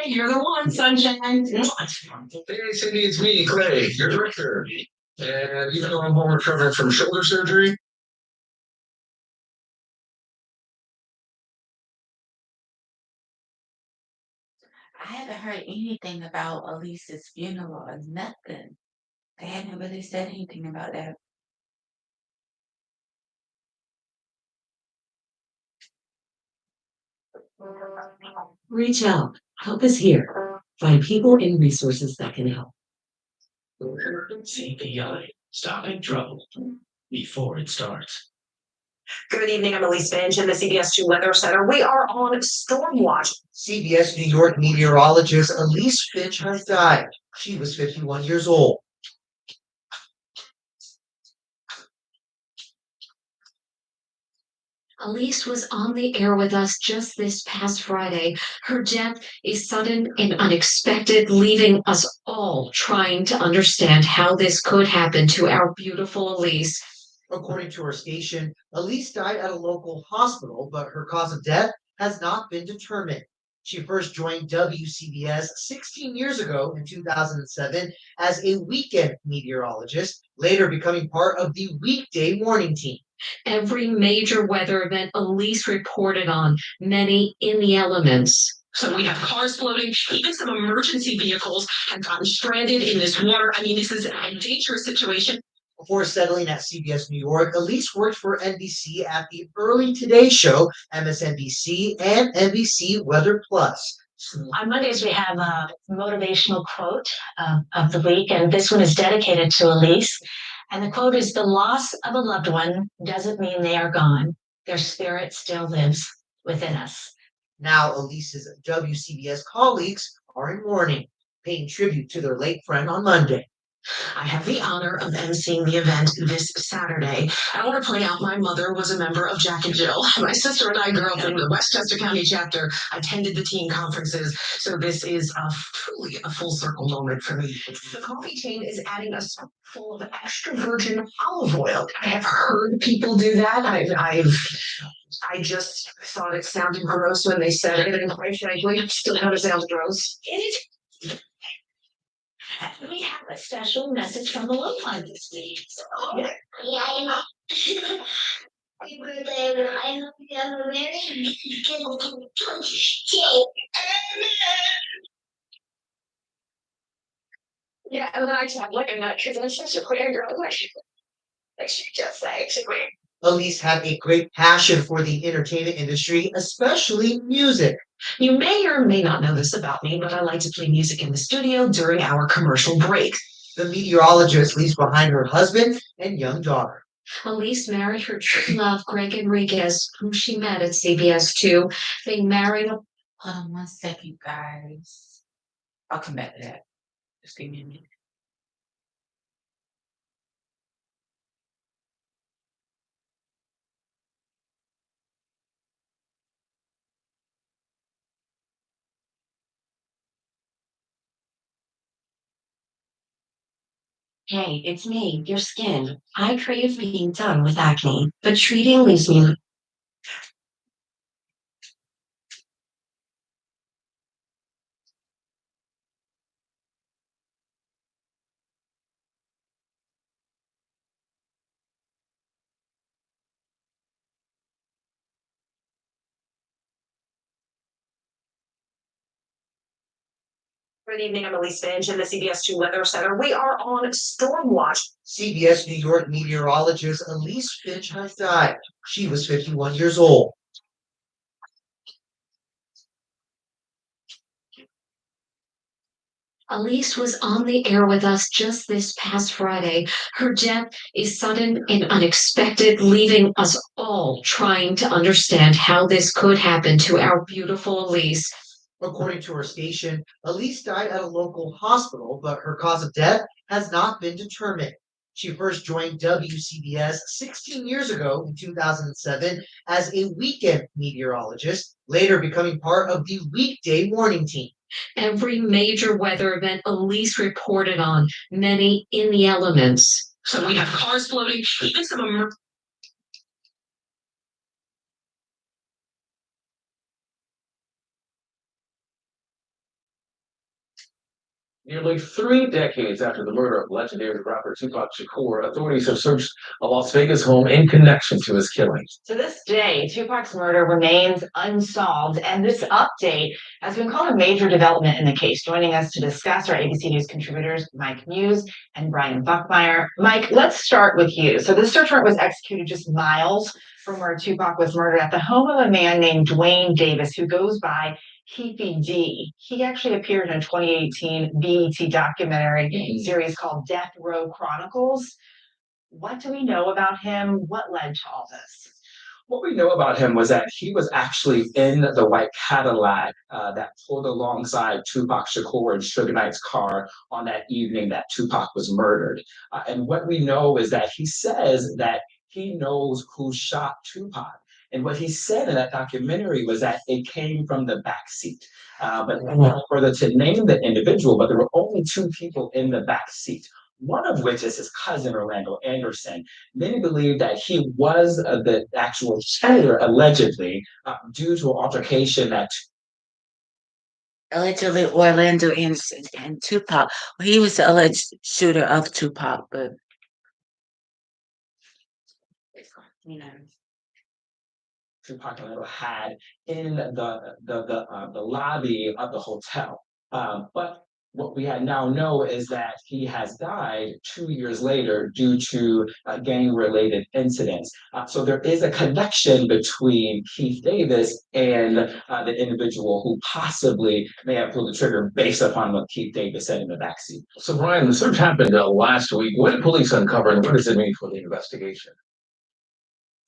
you're the one, sunshine.
Hey, Cindy, it's me, Clay, your director. And even though I'm home recovering from shoulder surgery,
I haven't heard anything about Elise's funeral or nothing. They haven't really said anything about that.
Reach out. Help is here. Find people and resources that can help.
CPI, stopping trouble before it starts.
Good evening, I'm Elise Finch in the CBS2 Weather Center. We are on storm watch.
CBS New York meteorologist Elise Finch has died. She was 51 years old.
Elise was on the air with us just this past Friday. Her death is sudden and unexpected, leaving us all trying to understand how this could happen to our beautiful Elise.
According to her station, Elise died at a local hospital, but her cause of death has not been determined. She first joined WCBS 16 years ago in 2007 as a weekend meteorologist, later becoming part of the weekday morning team.
Every major weather event Elise reported on, many in the elements. So we have cars floating, even some emergency vehicles have gotten stranded in this water. I mean, this is a dangerous situation.
Before settling at CBS New York, Elise worked for NBC at the Early Today Show, MSNBC, and NBC Weather Plus.
On Mondays, we have a motivational quote of the week, and this one is dedicated to Elise. And the quote is, "The loss of a loved one doesn't mean they are gone. Their spirit still lives within us."
Now, Elise's WCBS colleagues are in mourning, paying tribute to their late friend on Monday.
I have the honor of emceeing the event this Saturday. I want to point out my mother was a member of Jack and Jill. My sister and I grew up in the Westchester County chapter, attended the teen conferences, so this is truly a full circle moment for me. The coffee chain is adding a spoonful of extra virgin olive oil. I have heard people do that. I just thought it sounded gross when they said it, and quite frankly, I still know it sounds gross. We have a special message from Leolah this week.
Yeah, I know. Happy birthday. I hope you have a very good day.
Yeah, and then I just have like a nut because I'm such a queer girl. Like she just said, she's queer.
Elise had a great passion for the entertainment industry, especially music.
You may or may not know this about me, but I like to play music in the studio during our commercial break.
The meteorologist leaves behind her husband and young daughter.
Elise married her true love, Greg Enriquez, whom she met at CBS 2. They married.
Hold on 1 second, guys. I'll come back to that. Just give me a minute.
Hey, it's me, your skin. I crave being done with acne, but treating leaves me.
Good evening, I'm Elise Finch in the CBS 2 Weather Center. We are on storm watch.
CBS New York meteorologist Elise Finch has died. She was 51 years old.
Elise was on the air with us just this past Friday. Her death is sudden and unexpected, leaving us all trying to understand how this could happen to our beautiful Elise.
According to her station, Elise died at a local hospital, but her cause of death has not been determined. She first joined WCBS 16 years ago in 2007 as a weekend meteorologist, later becoming part of the weekday morning team.
Every major weather event Elise reported on, many in the elements. So we have cars floating, even some of them.
Nearly 3 decades after the murder of legendary rapper Tupac Shakur, authorities have searched a Las Vegas home in connection to his killing.
To this day, Tupac's murder remains unsolved, and this update has been called a major development in the case. Joining us to discuss are ABC News contributors Mike Muse and Brian Buckmeyer. Mike, let's start with you. So this search warrant was executed just miles from where Tupac was murdered at the home of a man named Dwayne Davis, who goes by Keefy D. He actually appeared in a 2018 BET documentary series called Death Row Chronicles. What do we know about him? What led to all this?
What we know about him was that he was actually in the white Cadillac that pulled alongside Tupac Shakur and Suge Knight's car on that evening that Tupac was murdered. And what we know is that he says that he knows who shot Tupac. And what he said in that documentary was that it came from the back seat. But he went further to name the individual, but there were only two people in the back seat. One of which is his cousin Orlando Anderson. Many believe that he was the actual shooter, allegedly, due to an altercation that
Allegedly, Orlando Anderson and Tupac. Well, he was the alleged shooter of Tupac, but you know.
Tupac had in the lobby of the hotel. But what we now know is that he has died 2 years later due to gang-related incidents. So there is a connection between Keith Davis and the individual who possibly may have pulled the trigger based upon what Keith Davis said in the backseat.
So Brian, the search happened last week. What did police uncover and what does it mean for the investigation?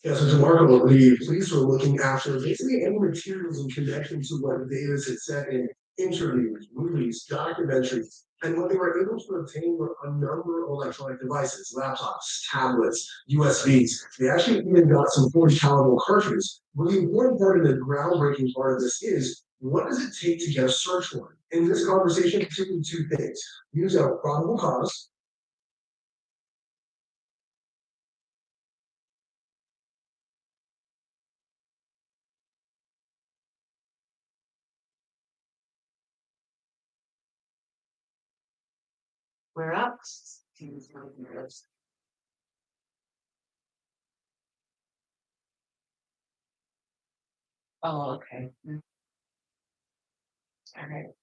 Yes, it's remarkable. The police were looking after basically any materials in connection to what Davis had said in interviews, movies, documentaries, and what they were able to obtain were a number of electronic devices, laptops, tablets, USBs. They actually even got some 40 caliber cartridges. But the important part and the groundbreaking part of this is what does it take to get a search warrant? In this conversation, particularly two things. Use a probable cause.
We're up.
Oh, okay.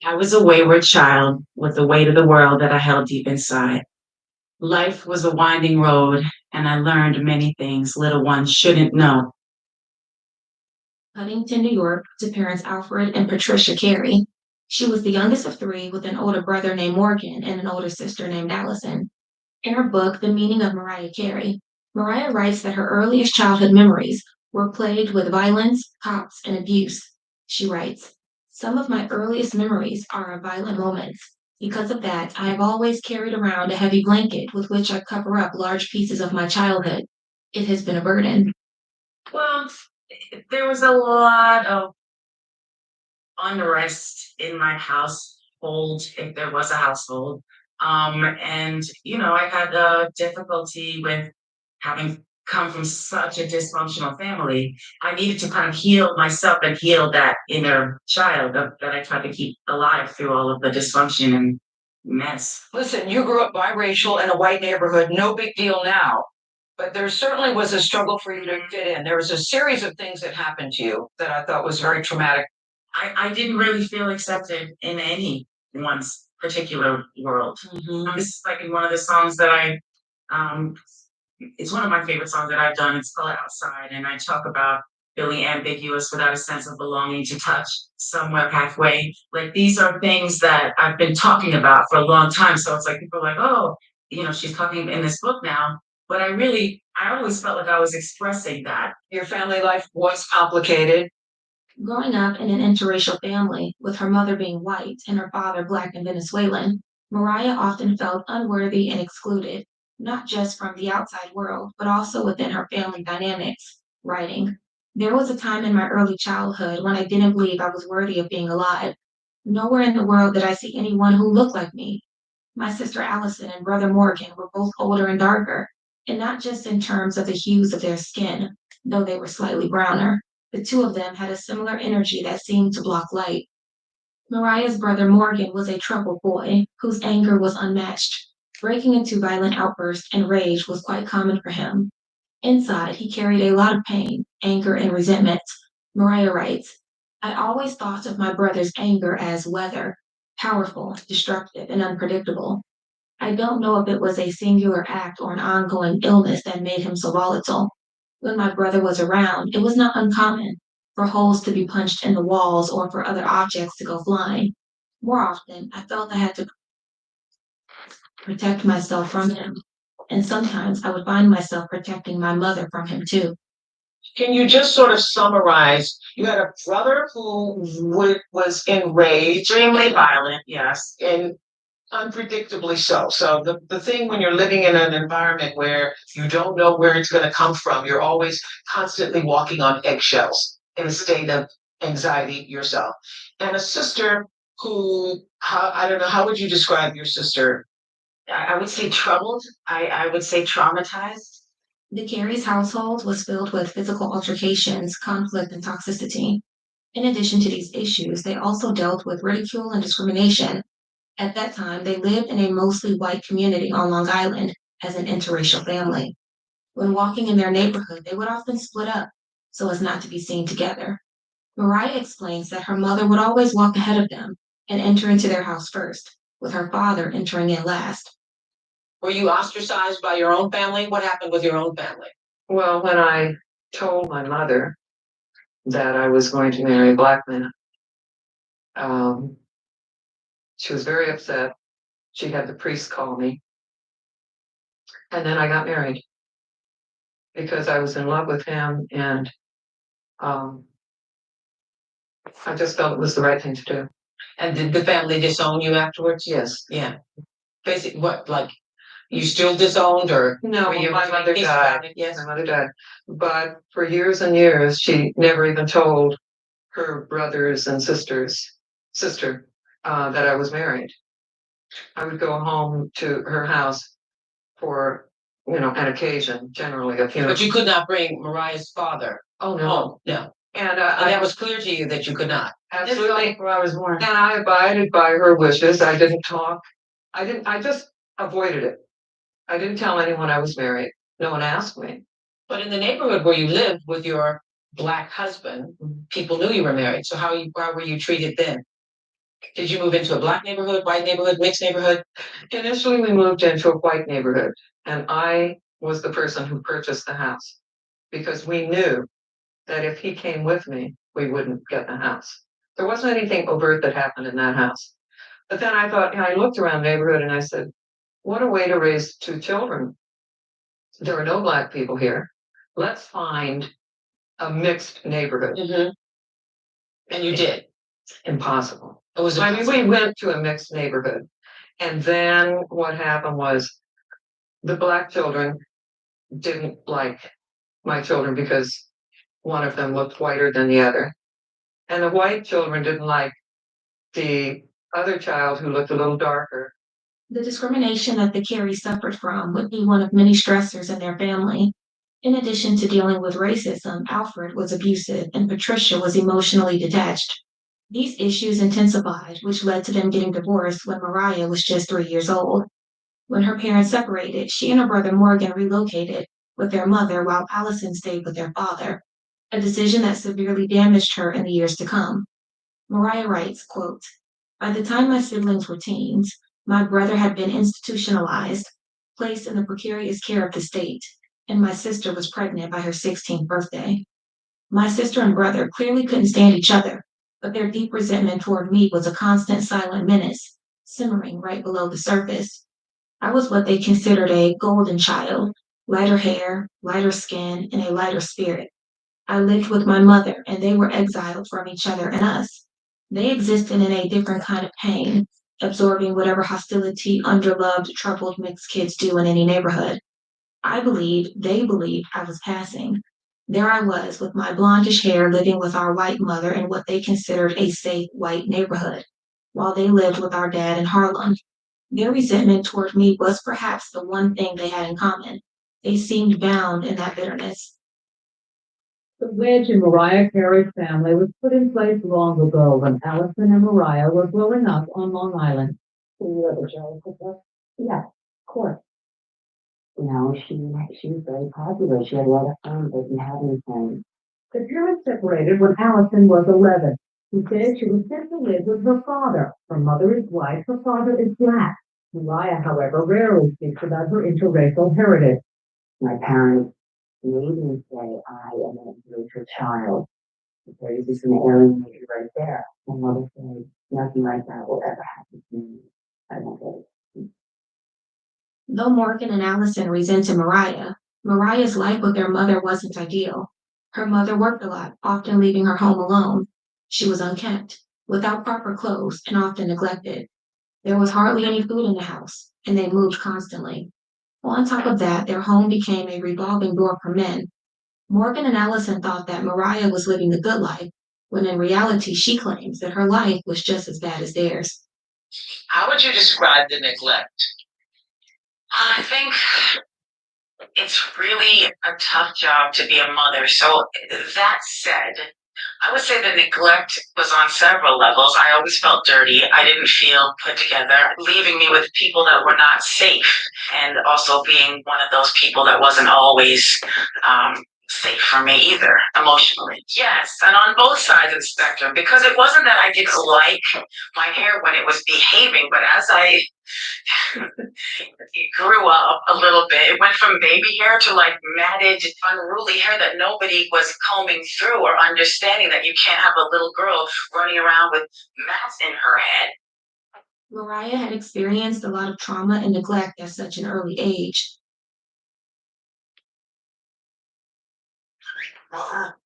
I was a wayward child with the weight of the world that I held deep inside. Life was a winding road, and I learned many things little ones shouldn't know.
Huntington, New York, to parents Alfred and Patricia Carey. She was the youngest of three with an older brother named Morgan and an older sister named Allison. In her book, The Meaning of Mariah Carey, Mariah writes that her earliest childhood memories were plagued with violence, cops, and abuse. She writes, "Some of my earliest memories are of violent moments. Because of that, I have always carried around a heavy blanket with which I cover up large pieces of my childhood. It has been a burden."
Well, there was a lot of unrest in my household, if there was a household. And I had a difficulty with having come from such a dysfunctional family. I needed to kind of heal myself and heal that inner child that I tried to keep alive through all of the dysfunction and mess.
Listen, you grew up biracial in a white neighborhood, no big deal now. But there certainly was a struggle for you to fit in. There was a series of things that happened to you that I thought was very traumatic.
I didn't really feel accepted in anyone's particular world. This is like in one of the songs that um, it's one of my favorite songs that I've done. It's called Outside, and I talk about feeling ambiguous without a sense of belonging to touch somewhere halfway. Like these are things that I've been talking about for a long time. So it's like people are like, oh, she's talking in this book now. But I always felt like I was expressing that.
Your family life was complicated.
Growing up in an interracial family, with her mother being white and her father Black and Venezuelan, Mariah often felt unworthy and excluded, not just from the outside world, but also within her family dynamics. Writing, "There was a time in my early childhood when I didn't believe I was worthy of being alive. Nowhere in the world did I see anyone who looked like me. My sister Allison and brother Morgan were both older and darker, and not just in terms of the hues of their skin, though they were slightly browner. The two of them had a similar energy that seemed to block light. Mariah's brother Morgan was a troubled boy whose anger was unmatched. Breaking into violent outbursts and rage was quite common for him. Inside, he carried a lot of pain, anger, and resentment. Mariah writes, "I always thought of my brother's anger as weather, powerful, destructive, and unpredictable. I don't know if it was a singular act or an ongoing illness that made him so volatile. When my brother was around, it was not uncommon for holes to be punched in the walls or for other objects to go flying. More often, I felt I had to protect myself from him, and sometimes I would find myself protecting my mother from him too."
Can you just sort of summarize? You had a brother who was enraged,
Extremely violent, yes.
and unpredictably so. So the thing when you're living in an environment where you don't know where it's going to come from, you're always constantly walking on eggshells in a state of anxiety yourself. And a sister who, I don't know, how would you describe your sister?
I would say troubled. I would say traumatized.
The Carey's household was filled with physical altercations, conflict, and toxicity. In addition to these issues, they also dealt with ridicule and discrimination. At that time, they lived in a mostly white community on Long Island as an interracial family. When walking in their neighborhood, they would often split up so as not to be seen together. Mariah explains that her mother would always walk ahead of them and enter into their house first, with her father entering in last.
Were you ostracized by your own family? What happened with your own family?
Well, when I told my mother that I was going to marry a Black man, she was very upset. She had the priest call me. And then I got married because I was in love with him, and I just felt it was the right thing to do.
And did the family disown you afterwards?
Yes.
Yeah. Basically, what, like, you still disowned, or?
No,
were you
my mother died.
Yes.
My mother died. But for years and years, she never even told her brothers and sister, that I was married. I would go home to her house for, an occasion, generally a funeral.
But you could not bring Mariah's father.
Oh, no.
home. No.
And
that was clear to you that you could not.
absolutely.
Where I was born.
And I abided by her wishes. I didn't talk. I just avoided it. I didn't tell anyone I was married. No one asked me.
But in the neighborhood where you lived with your Black husband, people knew you were married. So how were you treated then?
Did you move into a black neighborhood, white neighborhood, mixed neighborhood?
Initially, we moved into a white neighborhood, and I was the person who purchased the house because we knew that if he came with me, we wouldn't get the house. There wasn't anything overt that happened in that house. But then I thought, I looked around the neighborhood and I said, what a way to raise two children. There are no black people here. Let's find a mixed neighborhood.
And you did.
Impossible.
It was
I mean,
impossible.
we went to a mixed neighborhood. And then what happened was the black children didn't like my children because one of them looked whiter than the other. And the white children didn't like the other child who looked a little darker.
The discrimination that the Careys suffered from would be one of many stressors in their family. In addition to dealing with racism, Alfred was abusive and Patricia was emotionally detached. These issues intensified, which led to them getting divorced when Mariah was just 3 years old. When her parents separated, she and her brother Morgan relocated with their mother while Allison stayed with their father, a decision that severely damaged her in the years to come. Mariah writes, quote, by the time my siblings were teens, my brother had been institutionalized, placed in the precarious care of the state, and my sister was pregnant by her 16th birthday. My sister and brother clearly couldn't stand each other, but their deep resentment toward me was a constant silent menace, simmering right below the surface. I was what they considered a golden child, lighter hair, lighter skin, and a lighter spirit. I lived with my mother, and they were exiled from each other and us. They existed in a different kind of pain, absorbing whatever hostility underloved, troubled mixed kids do in any neighborhood. They believed I was passing. There I was with my blondish hair living with our white mother in what they considered a safe white neighborhood, while they lived with our dad in Harlem. Their resentment toward me was perhaps the one thing they had in common. They seemed bound in that bitterness.
The wedge in Mariah Carey's family was put in place long ago when Allison and Mariah were growing up on Long Island. You ever jealous of her? Yeah, of course. You know, she was very popular. She had a lot of fun, but didn't have any friends. The parents separated when Allison was 11. She said she was sent to live with her father. Her mother is white, her father is black. Mariah, however, rarely speaks about her interracial heritage. My parents made me say I am an interracial child. There is just an alienation right there. My mother said nothing like that will ever happen to me. I don't get it.
Though Morgan and Allison resented Mariah, Mariah's life with their mother wasn't ideal. Her mother worked a lot, often leaving her home alone. She was unkempt, without proper clothes, and often neglected. There was hardly any food in the house, and they moved constantly. On top of that, their home became a revolving door for men. Morgan and Allison thought that Mariah was living the good life, when in reality she claims that her life was just as bad as theirs.
How would you describe the neglect? I think it's really a tough job to be a mother. So that said, I would say the neglect was on several levels. I always felt dirty. I didn't feel put together, leaving me with people that were not safe, and also being one of those people that wasn't always safe for me either, emotionally. Yes, and on both sides of the spectrum, because it wasn't that I didn't like my hair when it was behaving, but as I grew up a little bit, it went from baby hair to like matted, unruly hair that nobody was combing through or understanding that you can't have a little girl running around with mats in her head.
Mariah had experienced a lot of trauma and neglect at such an early age.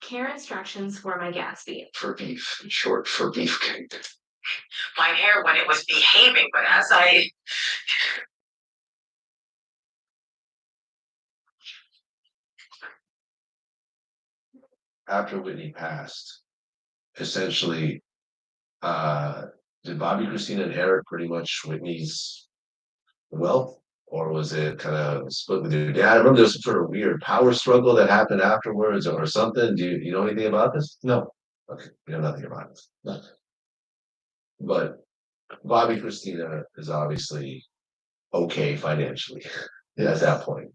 Care instructions for my gas fee.
For beef, short for beefcake.
My hair when it was behaving, but as I
After Whitney passed, essentially, did Bobby, Christina inherit pretty much Whitney's wealth? Or was it kind of split with your dad? I remember there was some sort of weird power struggle that happened afterwards or something. Do you know anything about this? No. Okay, you know nothing about this. Nothing. But Bobby Christina is obviously okay financially at that point.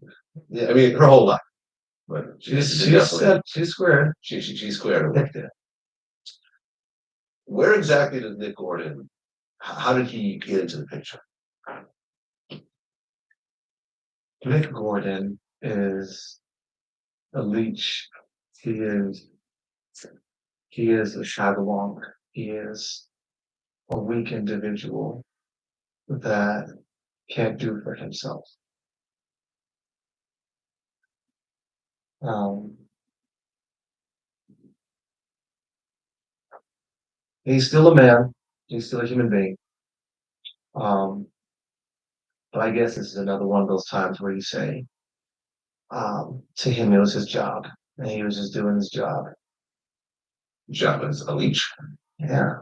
Yeah, I mean her whole life. But she's square. She's square to with it. Where exactly does Nick Gordon How did he get into the picture? Nick Gordon is a leech. He is a shadowlong. He is a weak individual that can't do for himself. Um, he's still a man. He's still a human being. Um, but I guess this is another one of those times where you say, to him, it was his job, and he was just doing his job. Job as a leech. Yeah,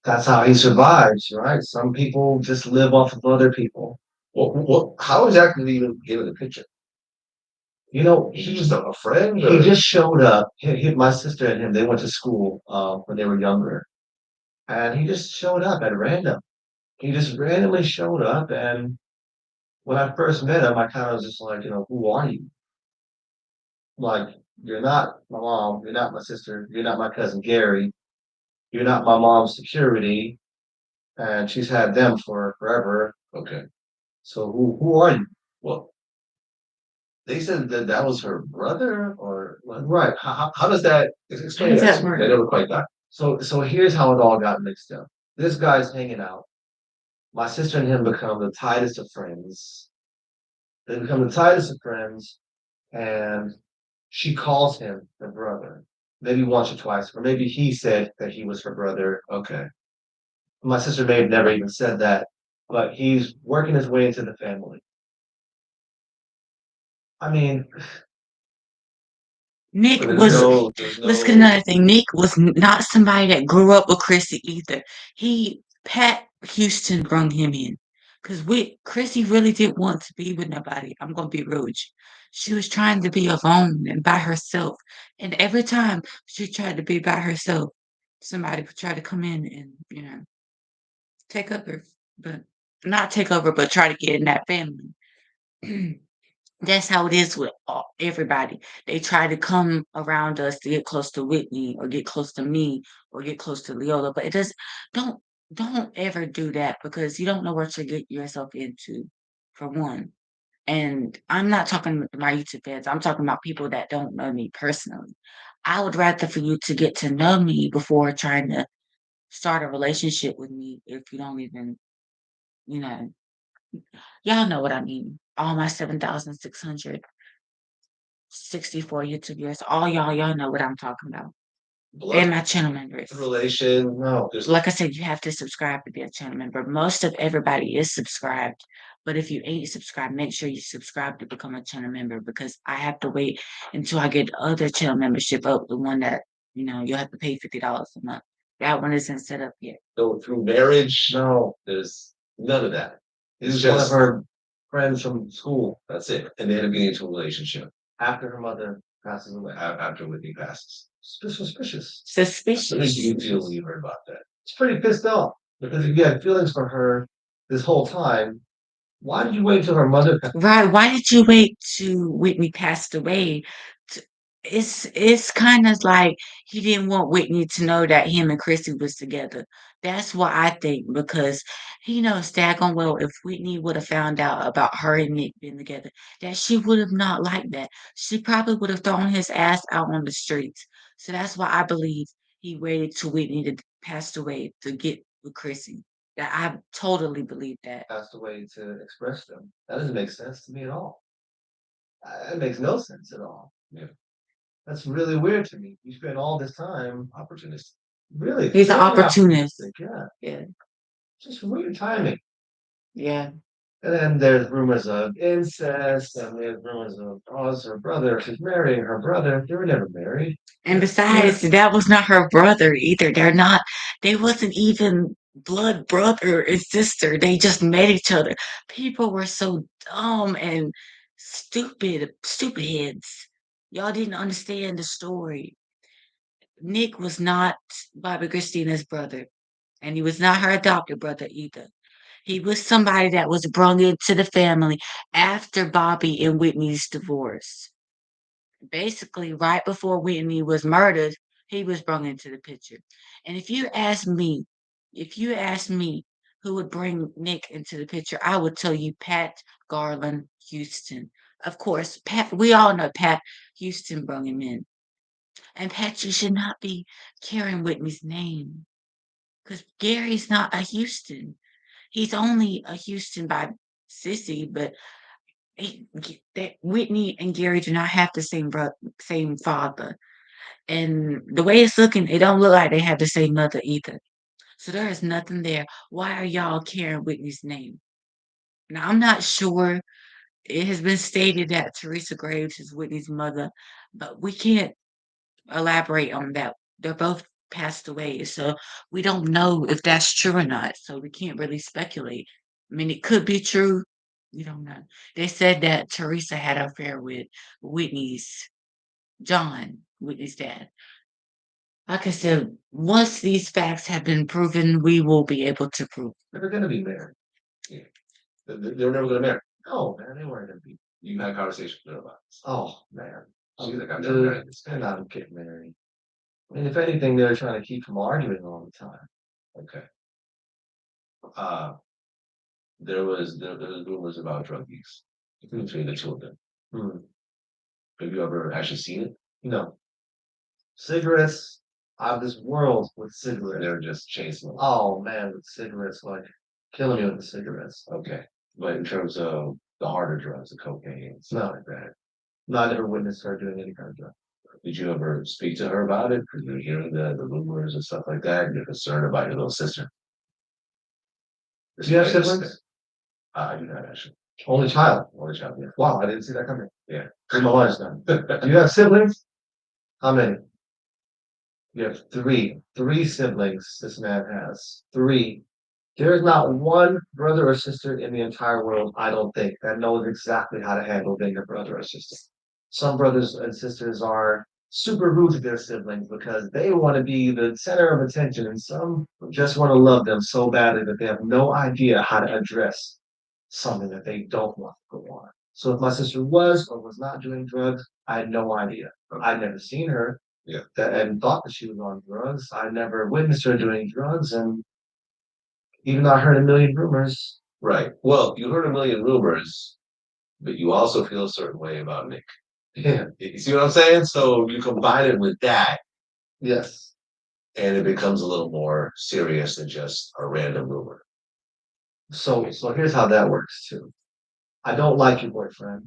that's how he survives, right? Some people just live off of other people. Well, how exactly did he even get in the picture? You know,
He's just a friend.
he just showed up. My sister and him, they went to school when they were younger, and he just showed up at random. He just randomly showed up, and when I first met him, I kind of was just like, who are you? Like, you're not my mom, you're not my sister, you're not my cousin Gary, you're not my mom's security, and she's had them for forever.
Okay.
So who are you? Well, they said that was her brother, or what? Right? How does that explain
does
that?
that work?
They never quite got. So here's how it all got mixed up. This guy's hanging out. My sister and him become the tightest of friends. They become the tightest of friends, and she calls him her brother. Maybe once or twice, or maybe he said that he was her brother.
Okay.
My sister may have never even said that, but he's working his way into the family. I mean,
Nick
there's
was,
there's
let's get another thing. Nick was not somebody that grew up with Chrissy either. Pat Houston brung him in. Because Chrissy really didn't want to be with nobody. I'm going to be rude. She was trying to be alone and by herself. And every time she tried to be by herself, somebody would try to come in and, take over. But not take over, but try to get in that family. That's how it is with everybody. They try to come around us to get close to Whitney or get close to me or get close to Leola, but it does don't don't ever do that because you don't know what you get yourself into, for one. And I'm not talking to my YouTube fans. I'm talking about people that don't know me personally. I would rather for you to get to know me before trying to start a relationship with me if you don't even, you know, y'all know what I mean. All my 7,600 64 YouTube viewers. All y'all know what I'm talking about. And my channel members.
relation. No, there's
Like I said, you have to subscribe to be a channel member. Most of everybody is subscribed. But if you ain't subscribed, make sure you subscribe to become a channel member because I have to wait until I get the other channel membership up, the one that, you'll have to pay $50 a month. That one isn't set up yet.
go through marriage. No, there's none of that. This is one of
Just-
her friends from school.
That's it. And they end up getting into a relationship
After her mother passes away.
after Whitney passes.
Suspicious.
What
Suspicious.
did you feel when you heard about that?
It's pretty pissed off because if you had feelings for her this whole time, why did you wait till her mother passed?
Right. Why did you wait till Whitney passed away? to- it's kind of like he didn't want Whitney to know that him and Chrissy was together. That's what I think because he knows daggone well if Whitney would have found out about her and Nick being together, that she would have not liked that. She probably would have thrown his ass out on the streets. So that's why I believe he waited till Whitney to passed away to get with Chrissy. That I totally believe that.
Passed away to express them. That doesn't make sense to me at all. It makes no sense at all.
Yeah.
That's really weird to me. You spent all this time
Opportunist.
really.
He's an
really
opportunist.
opportunistic, Yeah,
Yeah.
just weird timing.
Yeah.
And then there's rumors of incest, and there's rumors of it's her brother. She's marrying her brother. They were never married.
And besides, that was not her brother either. They wasn't even blood brother and sister. They just met each other. People were so dumb and stupid heads. Y'all didn't understand the story. Nick was not Bobby Christina's brother, and he was not her adopted brother either. He was somebody that was brung into the family after Bobby and Whitney's divorce. Basically, right before Whitney was murdered, he was brung into the picture. And if you ask me, who would bring Nick into the picture, I would tell you Pat Garland Houston. Of course, Pat, we all know Pat Houston brought him in. And Pat, you should not be carrying Whitney's name because Gary's not a Houston. He's only a Houston by Sissy, but that Whitney and Gary do not have the same father. And the way it's looking, it don't look like they have the same mother either. So there is nothing there. Why are y'all carrying Whitney's name? Now I'm not sure. It has been stated that Teresa Graves is Whitney's mother, but we can't elaborate on that. They're both passed away, so we don't know if that's true or not. So we can't really speculate. I mean, it could be true. We don't know. They said that Teresa had an affair with Whitney's Whitney's dad. Like I said, once these facts have been proven, we will be able to prove.
They're gonna be married. Yeah. They're never gonna marry. No, man, they weren't gonna be. You had conversations with her about this. Oh, man. She's like, I'm never married. They're not getting married. I mean, if anything, they're trying to keep from arguing all the time. Okay. Uh, there was rumors about drug use between the two of them. Have you ever actually seen it? No. Cigarettes out of this world with cigarettes. They're just chasing them. Oh man, with cigarettes, like killing me with the cigarettes. Okay. But in terms of the harder drugs, the cocaine, stuff like that. No, I never witnessed her doing any kind of drug. Did you ever speak to her about it? Because you're hearing the rumors and stuff like that. You're concerned about your little sister. Do you have siblings? I do not actually. Only child. Only child. Yeah. Wow, I didn't see that coming. Yeah. My line's done. Do you have siblings? How many? You have three siblings this man has. Three. There is not one brother or sister in the entire world, I don't think, that knows exactly how to handle being a brother or sister. Some brothers and sisters are super rude to their siblings because they want to be the center of attention, and some just want to love them so badly that they have no idea how to address something that they don't want to go on. So if my sister was or was not doing drugs, I had no idea. I'd never seen her. Yeah. And thought that she was on drugs. I never witnessed her doing drugs, and even though I heard a million rumors. Right. Well, you heard a million rumors, but you also feel a certain way about Nick. Yeah. You see what I'm saying? So you combine it with that. Yes. And it becomes a little more serious than just a random rumor. So here's how that works too. I don't like your boyfriend.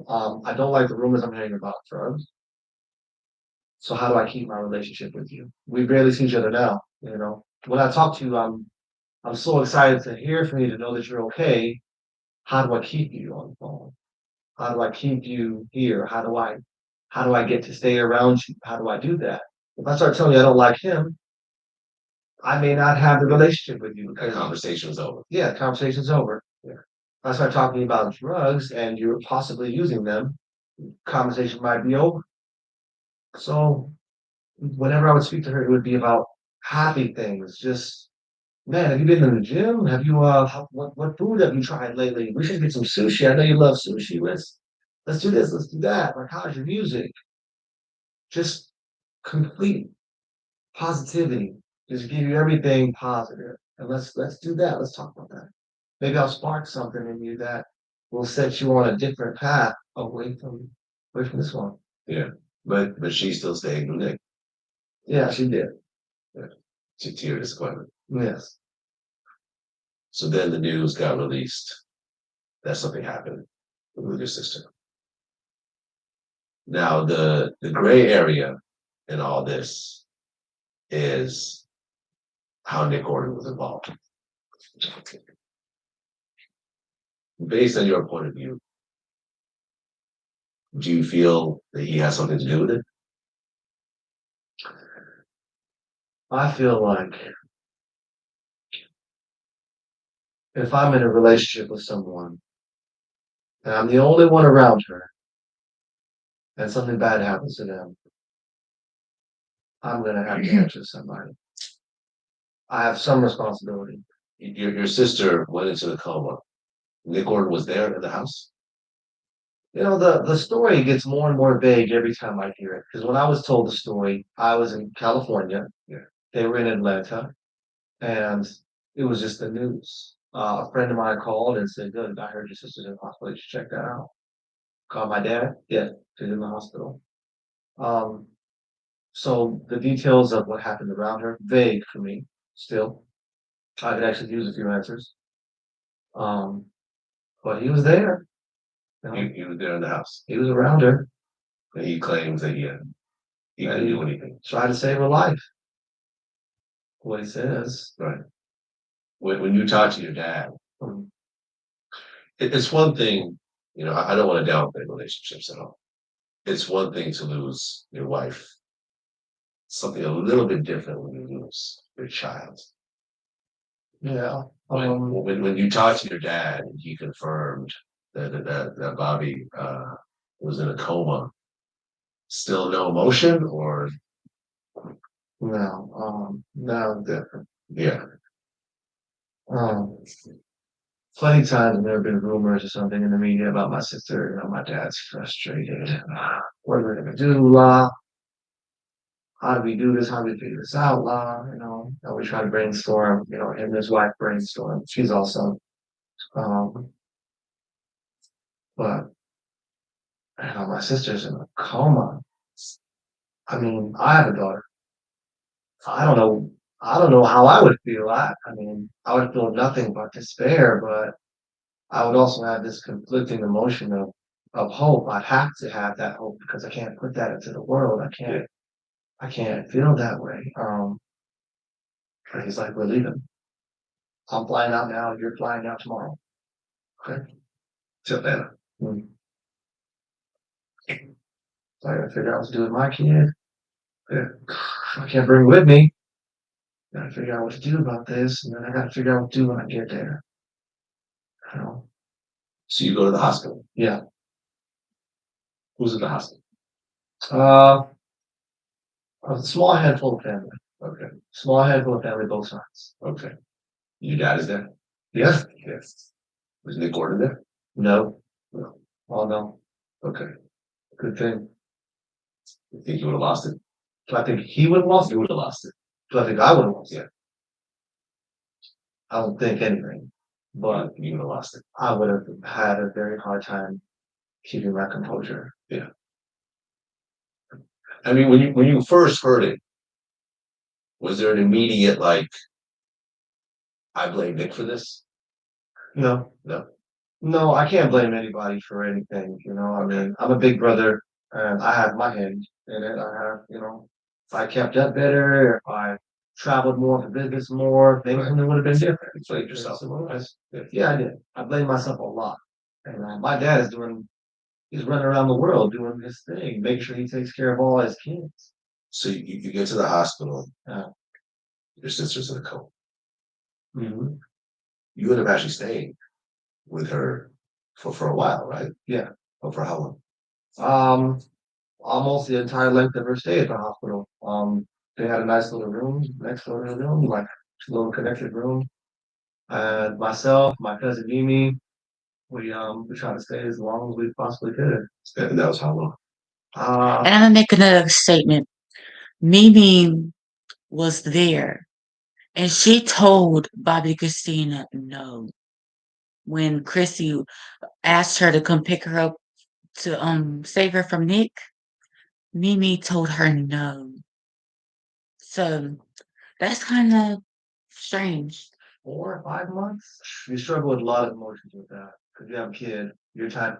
I don't like the rumors I'm hearing about drugs. So how do I keep my relationship with you? We barely see each other now, you know. When I talk to you, I'm so excited to hear from you to know that you're okay. How do I keep you on the phone? How do I keep you here? How do I get to stay around you? How do I do that? If I start telling you I don't like him, I may not have the relationship with you. That conversation's over. Yeah, the conversation's over. Yeah. If I start talking about drugs and you're possibly using them, conversation might be over. So whenever I would speak to her, it would be about happy things. Just, man, have you been in the gym? Have you what food have you tried lately? We should get some sushi. I know you love sushi. Let's do this, let's do that. Like, how's your music? Just complete positivity. Just give you everything positive. And let's do that. Let's talk about that. Maybe I'll spark something in you that will set you on a different path away from this one. Yeah. But she still stayed with Nick. Yeah, she did. Yeah. To your disappointment. Yes. So then the news got released that something happened with your sister. Now the gray area in all this is how Nick Gordon was involved. Based on your point of view, do you feel that he has something to do with it? I feel like if I'm in a relationship with someone and I'm the only one around her and something bad happens to them, I'm gonna have to answer somebody. I have some responsibility. Your sister went into the coma. Nick Gordon was there in the house? You know, the story gets more and more vague every time I hear it. Because when I was told the story, I was in California. Yeah. They were in Atlanta. And
It was just the news. A friend of mine called and said, "Good, I heard your sister's in the hospital. You should check that out." Called my dad. Yeah, she's in the hospital. Um, so the details of what happened around her, vague for me still. I could actually use a few answers. Um, but he was there. You know,
He was there in the house.
he was around her.
And he claims that he
And
didn't
he
do anything.
tried to save her life. What he says.
Right. When you talk to your dad,
Um,
it's one thing, I don't want to downplay relationships at all. It's one thing to lose your wife. Something a little bit different when you lose your child.
yeah.
When you talk to your dad, and he confirmed that Bobby was in a coma. Still no emotion, or
No, different.
yeah,
Um, plenty of times there have been rumors or something in the media about my sister. My dad's frustrated. What are we gonna do, La? How do we do this? How do we figure this out, La? And we try to brainstorm. Him and his wife brainstorm. She's also, um, but my sister's in a coma. I mean, I have a daughter. I don't know. I don't know how I would feel. I would feel nothing but despair, but I would also have this conflicting emotion of hope. I have to have that hope because I can't put that into the world. I can't feel that way. But he's like, "We're leaving. I'm flying out now. You're flying out tomorrow." Okay.
to Atlanta.
So I gotta figure out what to do with my kid. Yeah. I can't bring her with me. Gotta figure out what to do about this, and then I gotta figure out what to do when I get there. You know?
So you go to the hospital.
Yeah.
Who's in the hospital?
Uh, a small handful of family.
Okay.
Small handful of family, both sides.
Okay. Your dad is there?
Yes.
Yes. Was Nick Gordon there?
No.
No.
Oh no.
Okay.
Good thing.
You think you would have lost it?
Do I think he would have lost it?
You would have lost it.
Do I think I would have lost it?
Yeah.
I don't think anything. But
You would have lost it.
I would have had a very hard time keeping my composure.
Yeah. I mean, when you first heard it, was there an immediate I blame Nick for this?
No.
No.
No, I can't blame anybody for anything. I mean, I'm a big brother and I have my hand in it. If I kept up better, if I traveled more for business more, things would have been different.
You blamed yourself.
Yeah, I did. I blame myself a lot. And my dad he's running around the world doing his thing, making sure he takes care of all his kids.
So you get to the hospital.
Yeah.
Your sister's in a coma.
Mm-hmm.
You end up actually staying with her for a while, right?
Yeah.
Oh, for how long?
Almost the entire length of her stay at the hospital. They had a nice little room next door to the room, like a little connected room. And myself, my cousin Mimi, we tried to stay as long as we possibly could.
And that was how long?
And I'm gonna make another statement. Mimi was there, and she told Bobby Christina no when Chrissy asked her to come pick her up to save her from Nick. Mimi told her no. So that's kind of strange.
4 or 5 months. You struggle with a lot of emotions with that because you have a kid. Your time.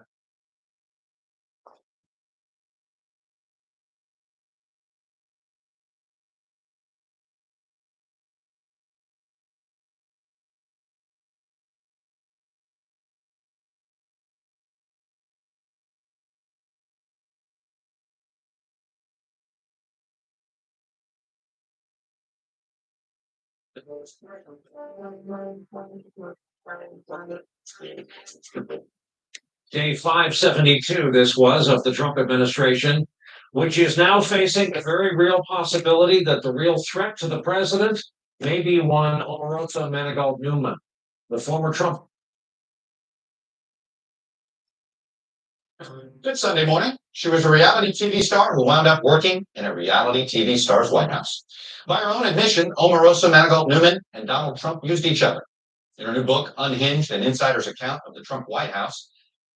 Day 572, this was of the Trump administration, which is now facing the very real possibility that the real threat to the president may be one Omarosa Manigault Newman, the former Trump Good Sunday morning. She was a reality TV star who wound up working in a reality TV star's White House. By her own admission, Omarosa Manigault Newman and Donald Trump used each other. In her new book, Unhinged, an insider's account of the Trump White House,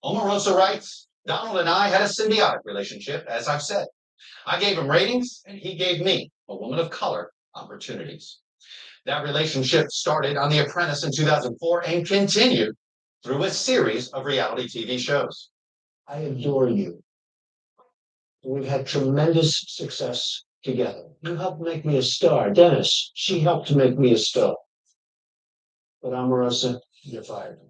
Omarosa writes, Donald and I had a symbiotic relationship, as I've said. I gave him ratings, and he gave me, a woman of color, opportunities. That relationship started on The Apprentice in 2004 and continued through a series of reality TV shows.
I adore you. We've had tremendous success together. You helped make me a star. Dennis, she helped to make me a star. But Omarosa, you're fired.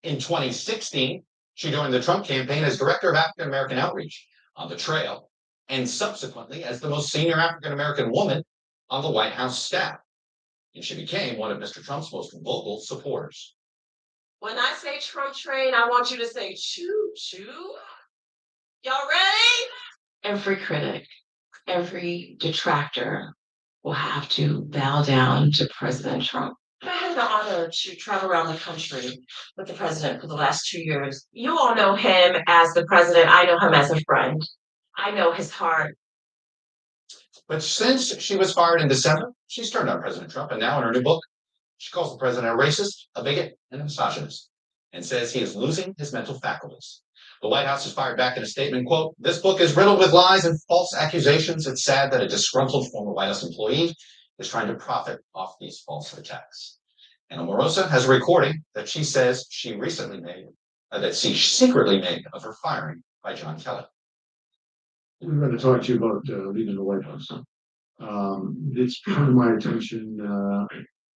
In 2016, she joined the Trump campaign as Director of African American Outreach on the Trail, and subsequently as the most senior African American woman on the White House staff. And she became one of Mr. Trump's most vocal supporters.
When I say Trump train, I want you to say choo choo. Y'all ready?
Every critic, every detractor will have to bow down to President Trump.
I had the honor to travel around the country with the president for the last 2 years. You all know him as the president. I know him as a friend. I know his heart.
But since she was fired in December, she's turned on President Trump, and now in her new book, she calls the president a racist, a bigot, and a misogynist, and says he is losing his mental faculties. The White House has fired back in a statement, quote, this book is riddled with lies and false accusations. It's sad that a disgruntled former White House employee is trying to profit off these false attacks. And Omarosa has a recording that she says she recently made, that she secretly made of her firing by John Kelly.
We're going to talk to you about leaving the White House. It's come to my attention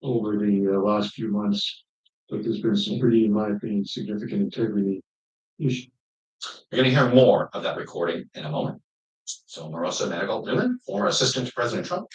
over the last few months that there's been some pretty, in my opinion, significant integrity issues.
You're going to hear more of that recording in a moment. So Omarosa Manigault Newman, former assistant to President Trump.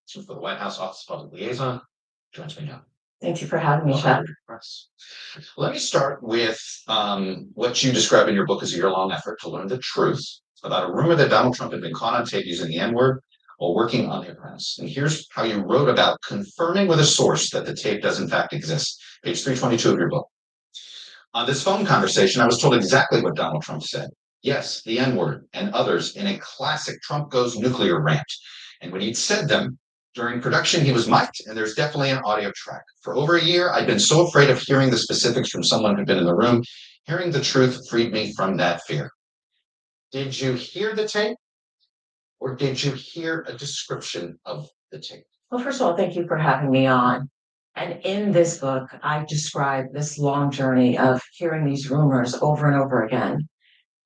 So for the White House Office of Public Liaison, joins me now.
Thank you for having me, Chef.
Let me start with what you describe in your book as a year-long effort to learn the truth about a rumor that Donald Trump had been caught on tape using the N-word while working on The Apprentice. And here's how you wrote about confirming with a source that the tape does in fact exist. Page 322 of your book. On this phone conversation, I was told exactly what Donald Trump said. Yes, the N-word and others in a classic Trump goes nuclear rant. And when he'd said them, during production, he was mic'd, and there's definitely an audio track. For over a year, I'd been so afraid of hearing the specifics from someone who'd been in the room. Hearing the truth freed me from that fear. Did you hear the tape? Or did you hear a description of the tape?
Well, first of all, thank you for having me on. And in this book, I describe this long journey of hearing these rumors over and over again.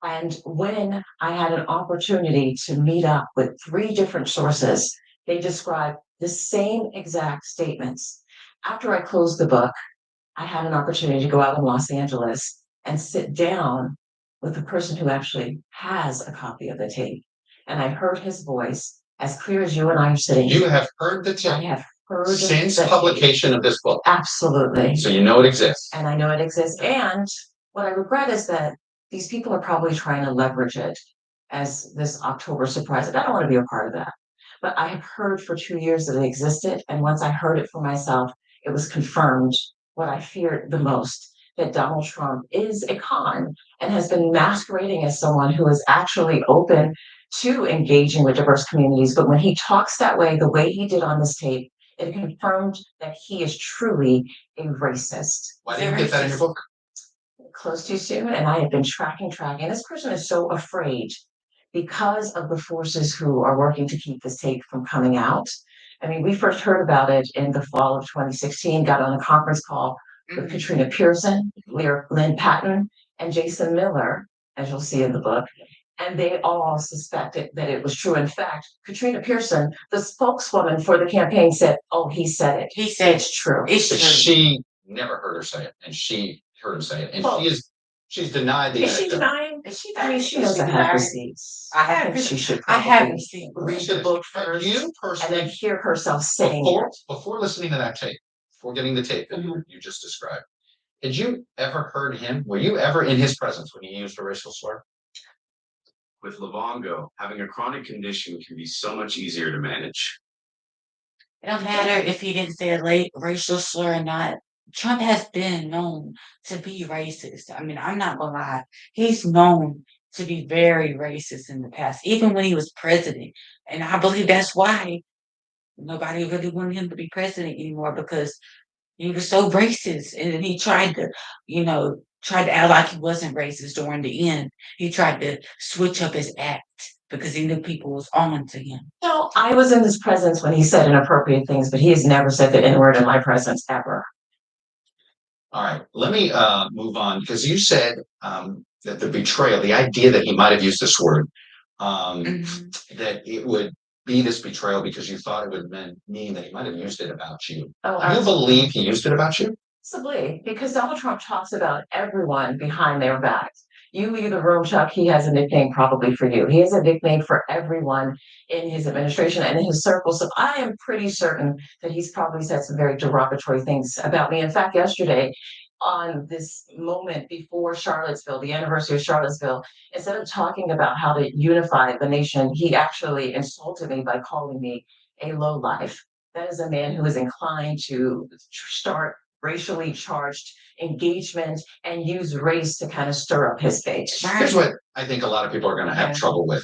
And when I had an opportunity to meet up with 3 different sources, they described the same exact statements. After I closed the book, I had an opportunity to go out in Los Angeles and sit down with the person who actually has a copy of the tape. And I heard his voice as clear as you and I are sitting.
You have heard the tape?
I have heard
since
the
publication
tape.
of this book?
Absolutely.
So you know it exists?
And I know it exists. And what I regret is that these people are probably trying to leverage it as this October surprise. And I don't want to be a part of that. But I have heard for 2 years that it existed. And once I heard it for myself, it was confirmed what I feared the most, that Donald Trump is a con and has been masquerading as someone who is actually open to engaging with diverse communities. But when he talks that way, the way he did on this tape, it confirmed that he is truly a racist.
Why didn't you get that in your book?
Close too soon, and I have been tracking. This person is so afraid because of the forces who are working to keep this tape from coming out. I mean, we first heard about it in the fall of 2016, got on a conference call with Katrina Pearson, Lynn Patton, and Jason Miller, as you'll see in the book. And they all suspected that it was true. In fact, Katrina Pearson, the spokeswoman for the campaign, said, "Oh, he said it.
He said
it's true."
it's
But
true.
she never heard her say it, and she heard him say it, and
Well,
she's denied the
Is she
anecdote.
denying? I mean, she
Is
knows
she
I have
denying?
receipts.
I have
think
rece-
she should
I have
probably
receipts.
read the book first
You
and then
personally,
hear herself saying
before
it.
before listening to that tape, before getting the tape that
Mhm.
you just described, had you ever heard him? Were you ever in his presence when he used a racial slur?
With Livongo, having a chronic condition can be so much easier to manage.
It don't matter if he didn't say a racial slur or not. Trump has been known to be racist. I mean, I'm not gonna lie. He's known to be very racist in the past, even when he was president. And I believe that's why nobody really wanted him to be president anymore because he was so racist. And he tried to, tried to act like he wasn't racist during the end. He tried to switch up his act because he knew people was on to him.
No, I was in his presence when he said inappropriate things, but he has never said the N word in my presence ever.
All right, let me move on because you said that the betrayal, the idea that he might have used this word, that it would be this betrayal because you thought it would mean that he might have used it about you.
Oh,
Do you believe he used it about you?
Possibly, because Donald Trump talks about everyone behind their backs. You leave the room, Chuck, he has a nickname probably for you. He has a nickname for everyone in his administration and in his circle. So I am pretty certain that he's probably said some very derogatory things about me. In fact, yesterday, on this moment before Charlottesville, the anniversary of Charlottesville, instead of talking about how to unify the nation, he actually insulted me by calling me a lowlife. That is a man who is inclined to start racially charged engagement and use race to kind of stir up his base.
Here's what I think a lot of people are going to have
Yeah.
trouble with.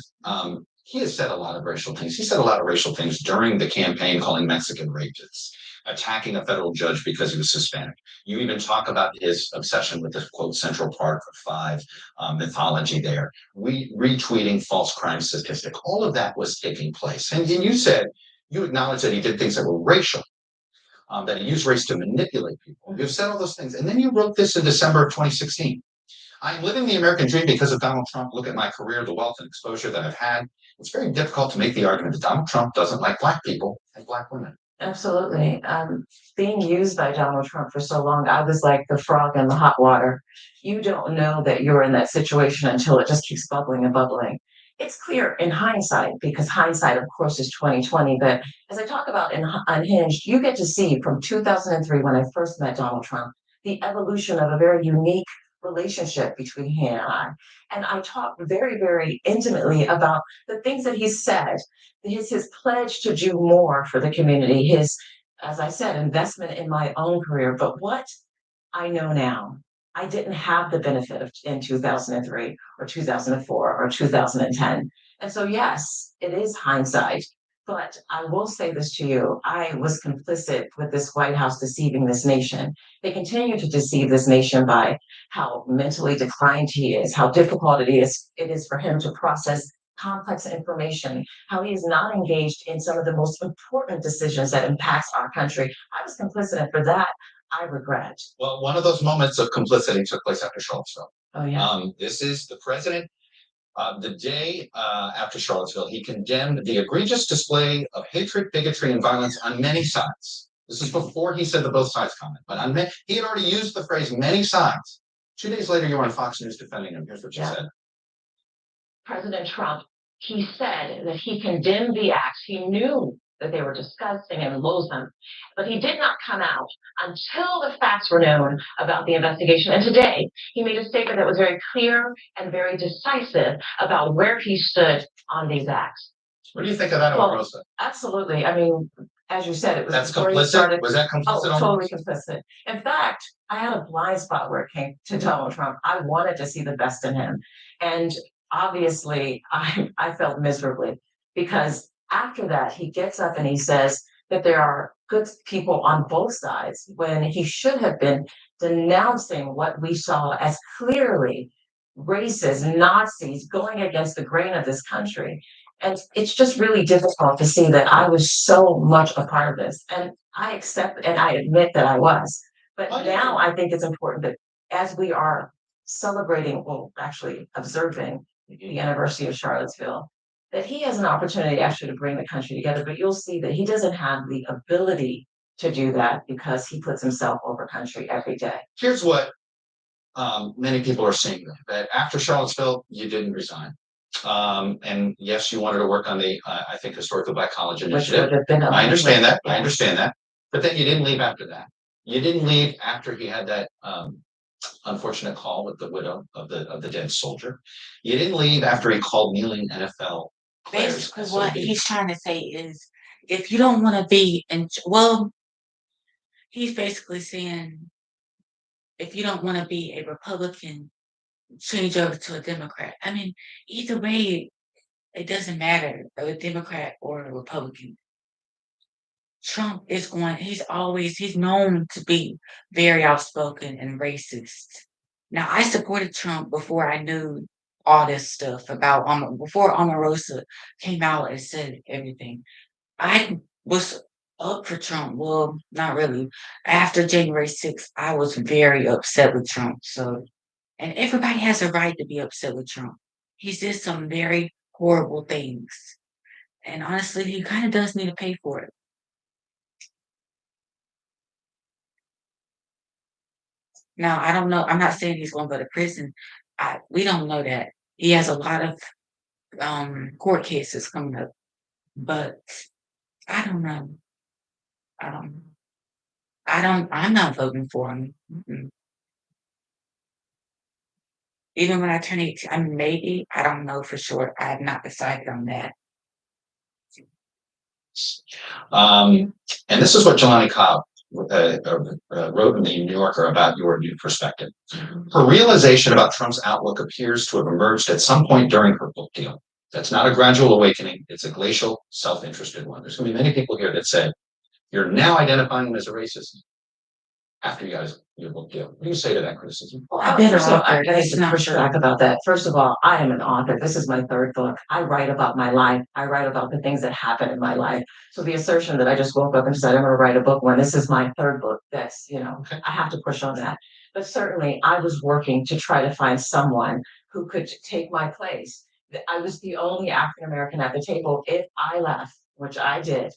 He has said a lot of racial things. He said a lot of racial things during the campaign, calling Mexican rapists, attacking a federal judge because he was Hispanic. You even talk about his obsession with this quote Central Park 5 mythology there. Retweeting false crime statistic. All of that was taking place. And you said, you acknowledged that he did things that were racial. That he used race to manipulate people. You've said all those things. And then you wrote this in December of 2016. I'm living the American dream because of Donald Trump. Look at my career, the wealth and exposure that I've had. It's very difficult to make the argument that Donald Trump doesn't like Black people and Black women.
Absolutely. Being used by Donald Trump for so long, I was like the frog in the hot water. You don't know that you're in that situation until it just keeps bubbling and bubbling.
it's clear in hindsight, because hindsight, of course, is 2020. But as I talk about in Unhinged, you get to see from 2003, when I first met Donald Trump, the evolution of a very unique relationship between he and I. And I talked very, very intimately about the things that he said, his pledge to do more for the community, his, as I said, investment in my own career. But what I know now, I didn't have the benefit of in 2003 or 2004 or 2010. And so, yes, it is hindsight. But I will say this to you, I was complicit with this White House deceiving this nation. They continue to deceive this nation by how mentally declined he is, how difficult it is for him to process complex information, how he is not engaged in some of the most important decisions that impacts our country. I was complicit, and for that, I regret.
Well, one of those moments of complicity took place after Charlottesville.
Oh, yeah.
This is the president. The day after Charlottesville, he condemned the egregious display of hatred, bigotry, and violence on many sides. This is before he said the both sides comment, but he had already used the phrase many sides. 2 days later, you're on Fox News defending him. Here's what you said.
President Trump, he said that he condemned the acts. He knew that they were disgusting and loathsome, but he did not come out until the facts were known about the investigation. And today, he made a statement that was very clear and very decisive about where he stood on these acts.
What do you think of that,
Well,
Omarosa?
absolutely. I mean, as you said, it was
That's
before he
complicit?
started.
Was that complicit,
Oh,
Omarosa?
totally complicit. In fact, I had a blind spot where it came to Donald Trump. I wanted to see the best in him. And obviously, I felt miserably, because after that, he gets up and he says that there are good people on both sides, when he should have been denouncing what we saw as clearly racist Nazis going against the grain of this country. And it's just really difficult to see that I was so much a part of this. And I accept and I admit that I was. But now I think it's important that as we are celebrating, well, actually observing the anniversary of Charlottesville, that he has an opportunity actually to bring the country together. But you'll see that he doesn't have the ability to do that, because he puts himself over country every day.
Here's what many people are saying, that after Charlottesville, you didn't resign. And yes, you wanted to work on the, I think, Historical Black College Initiative. I understand that. I understand that. But then you didn't leave after that. You didn't leave after he had that unfortunate call with the widow of the dead soldier. You didn't leave after he called kneeling NFL players.
Basically, what he's trying to say is, if you don't want to be in, well, he's basically saying, if you don't want to be a Republican, change over to a Democrat. I mean, either way, it doesn't matter, a Democrat or a Republican. Trump is he's known to be very outspoken and racist. Now, I supported Trump before I knew all this stuff about before Omarosa came out and said everything. I was up for Trump. Well, not really. After January 6th, I was very upset with Trump. So, and everybody has a right to be upset with Trump. He did some very horrible things. And honestly, he kind of does need to pay for it. Now, I don't know. I'm not saying he's going to go to prison. We don't know that. He has a lot of court cases coming up, but I don't know. I don't. I'm not voting for him. Mm-mm. Even when I turn 18, I mean, maybe, I don't know for sure. I have not decided on that.
And this is what Jelani Cobb wrote in the New Yorker about your new perspective. Her realization about Trump's outlook appears to have emerged at some point during her book deal. That's not a gradual awakening. It's a glacial, self-interested one. There's going to be many people here that say, you're now identifying him as a racist after you guys your book deal. What do you say to that criticism?
Well, first of all, I need to push back about that. First of all, I am an author. This is my third book. I write about my life. I write about the things that happen in my life. So the assertion that I just woke up and said I'm going to write a book when this is my third book, that's, I have to push on that. But certainly I was working to try to find someone who could take my place. I was the only African American at the table. If I left, which I did,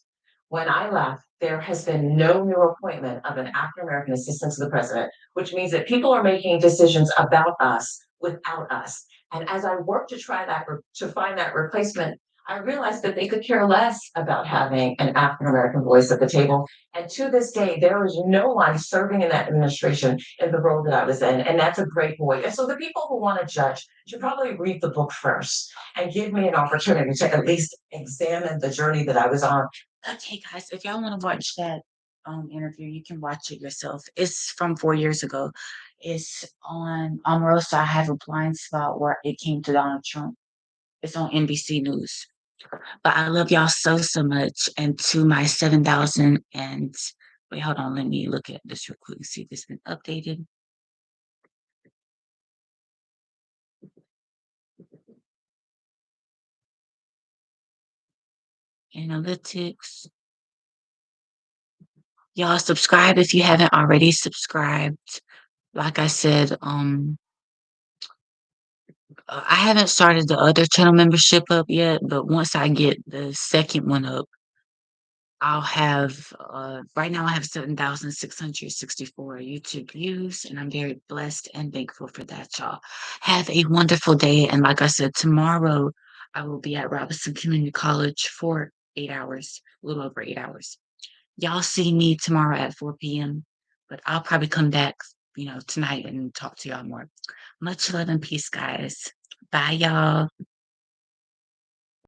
when I left, there has been no new appointment of an African American assistant to the president, which means that people are making decisions about us without us. And as I worked to to find that replacement, I realized that they could care less about having an African American voice at the table. And to this day, there is no one serving in that administration in the role that I was in. And that's a great void. And so the people who want to judge should probably read the book first and give me an opportunity to at least examine the journey that I was on.
Okay, guys, if y'all want to watch that interview, you can watch it yourself. It's from 4 years ago. It's on Omarosa. I have a blind spot where it came to Donald Trump. It's on NBC News. But I love y'all so much. And to my 7,000 and wait, hold on, let me look at this real quick and see if it's been updated. Analytics. Y'all subscribe if you haven't already subscribed. Like I said, I haven't started the other channel membership up yet, but once I get the second one up, I'll have right now I have 7,664 YouTube views, and I'm very blessed and thankful for that, y'all. Have a wonderful day. And like I said, tomorrow I will be at Robinson Community College for 8 hours, a little over 8 hours. Y'all see me tomorrow at 4 p.m., but I'll probably come back, tonight and talk to y'all more. Much love and peace, guys. Bye, y'all.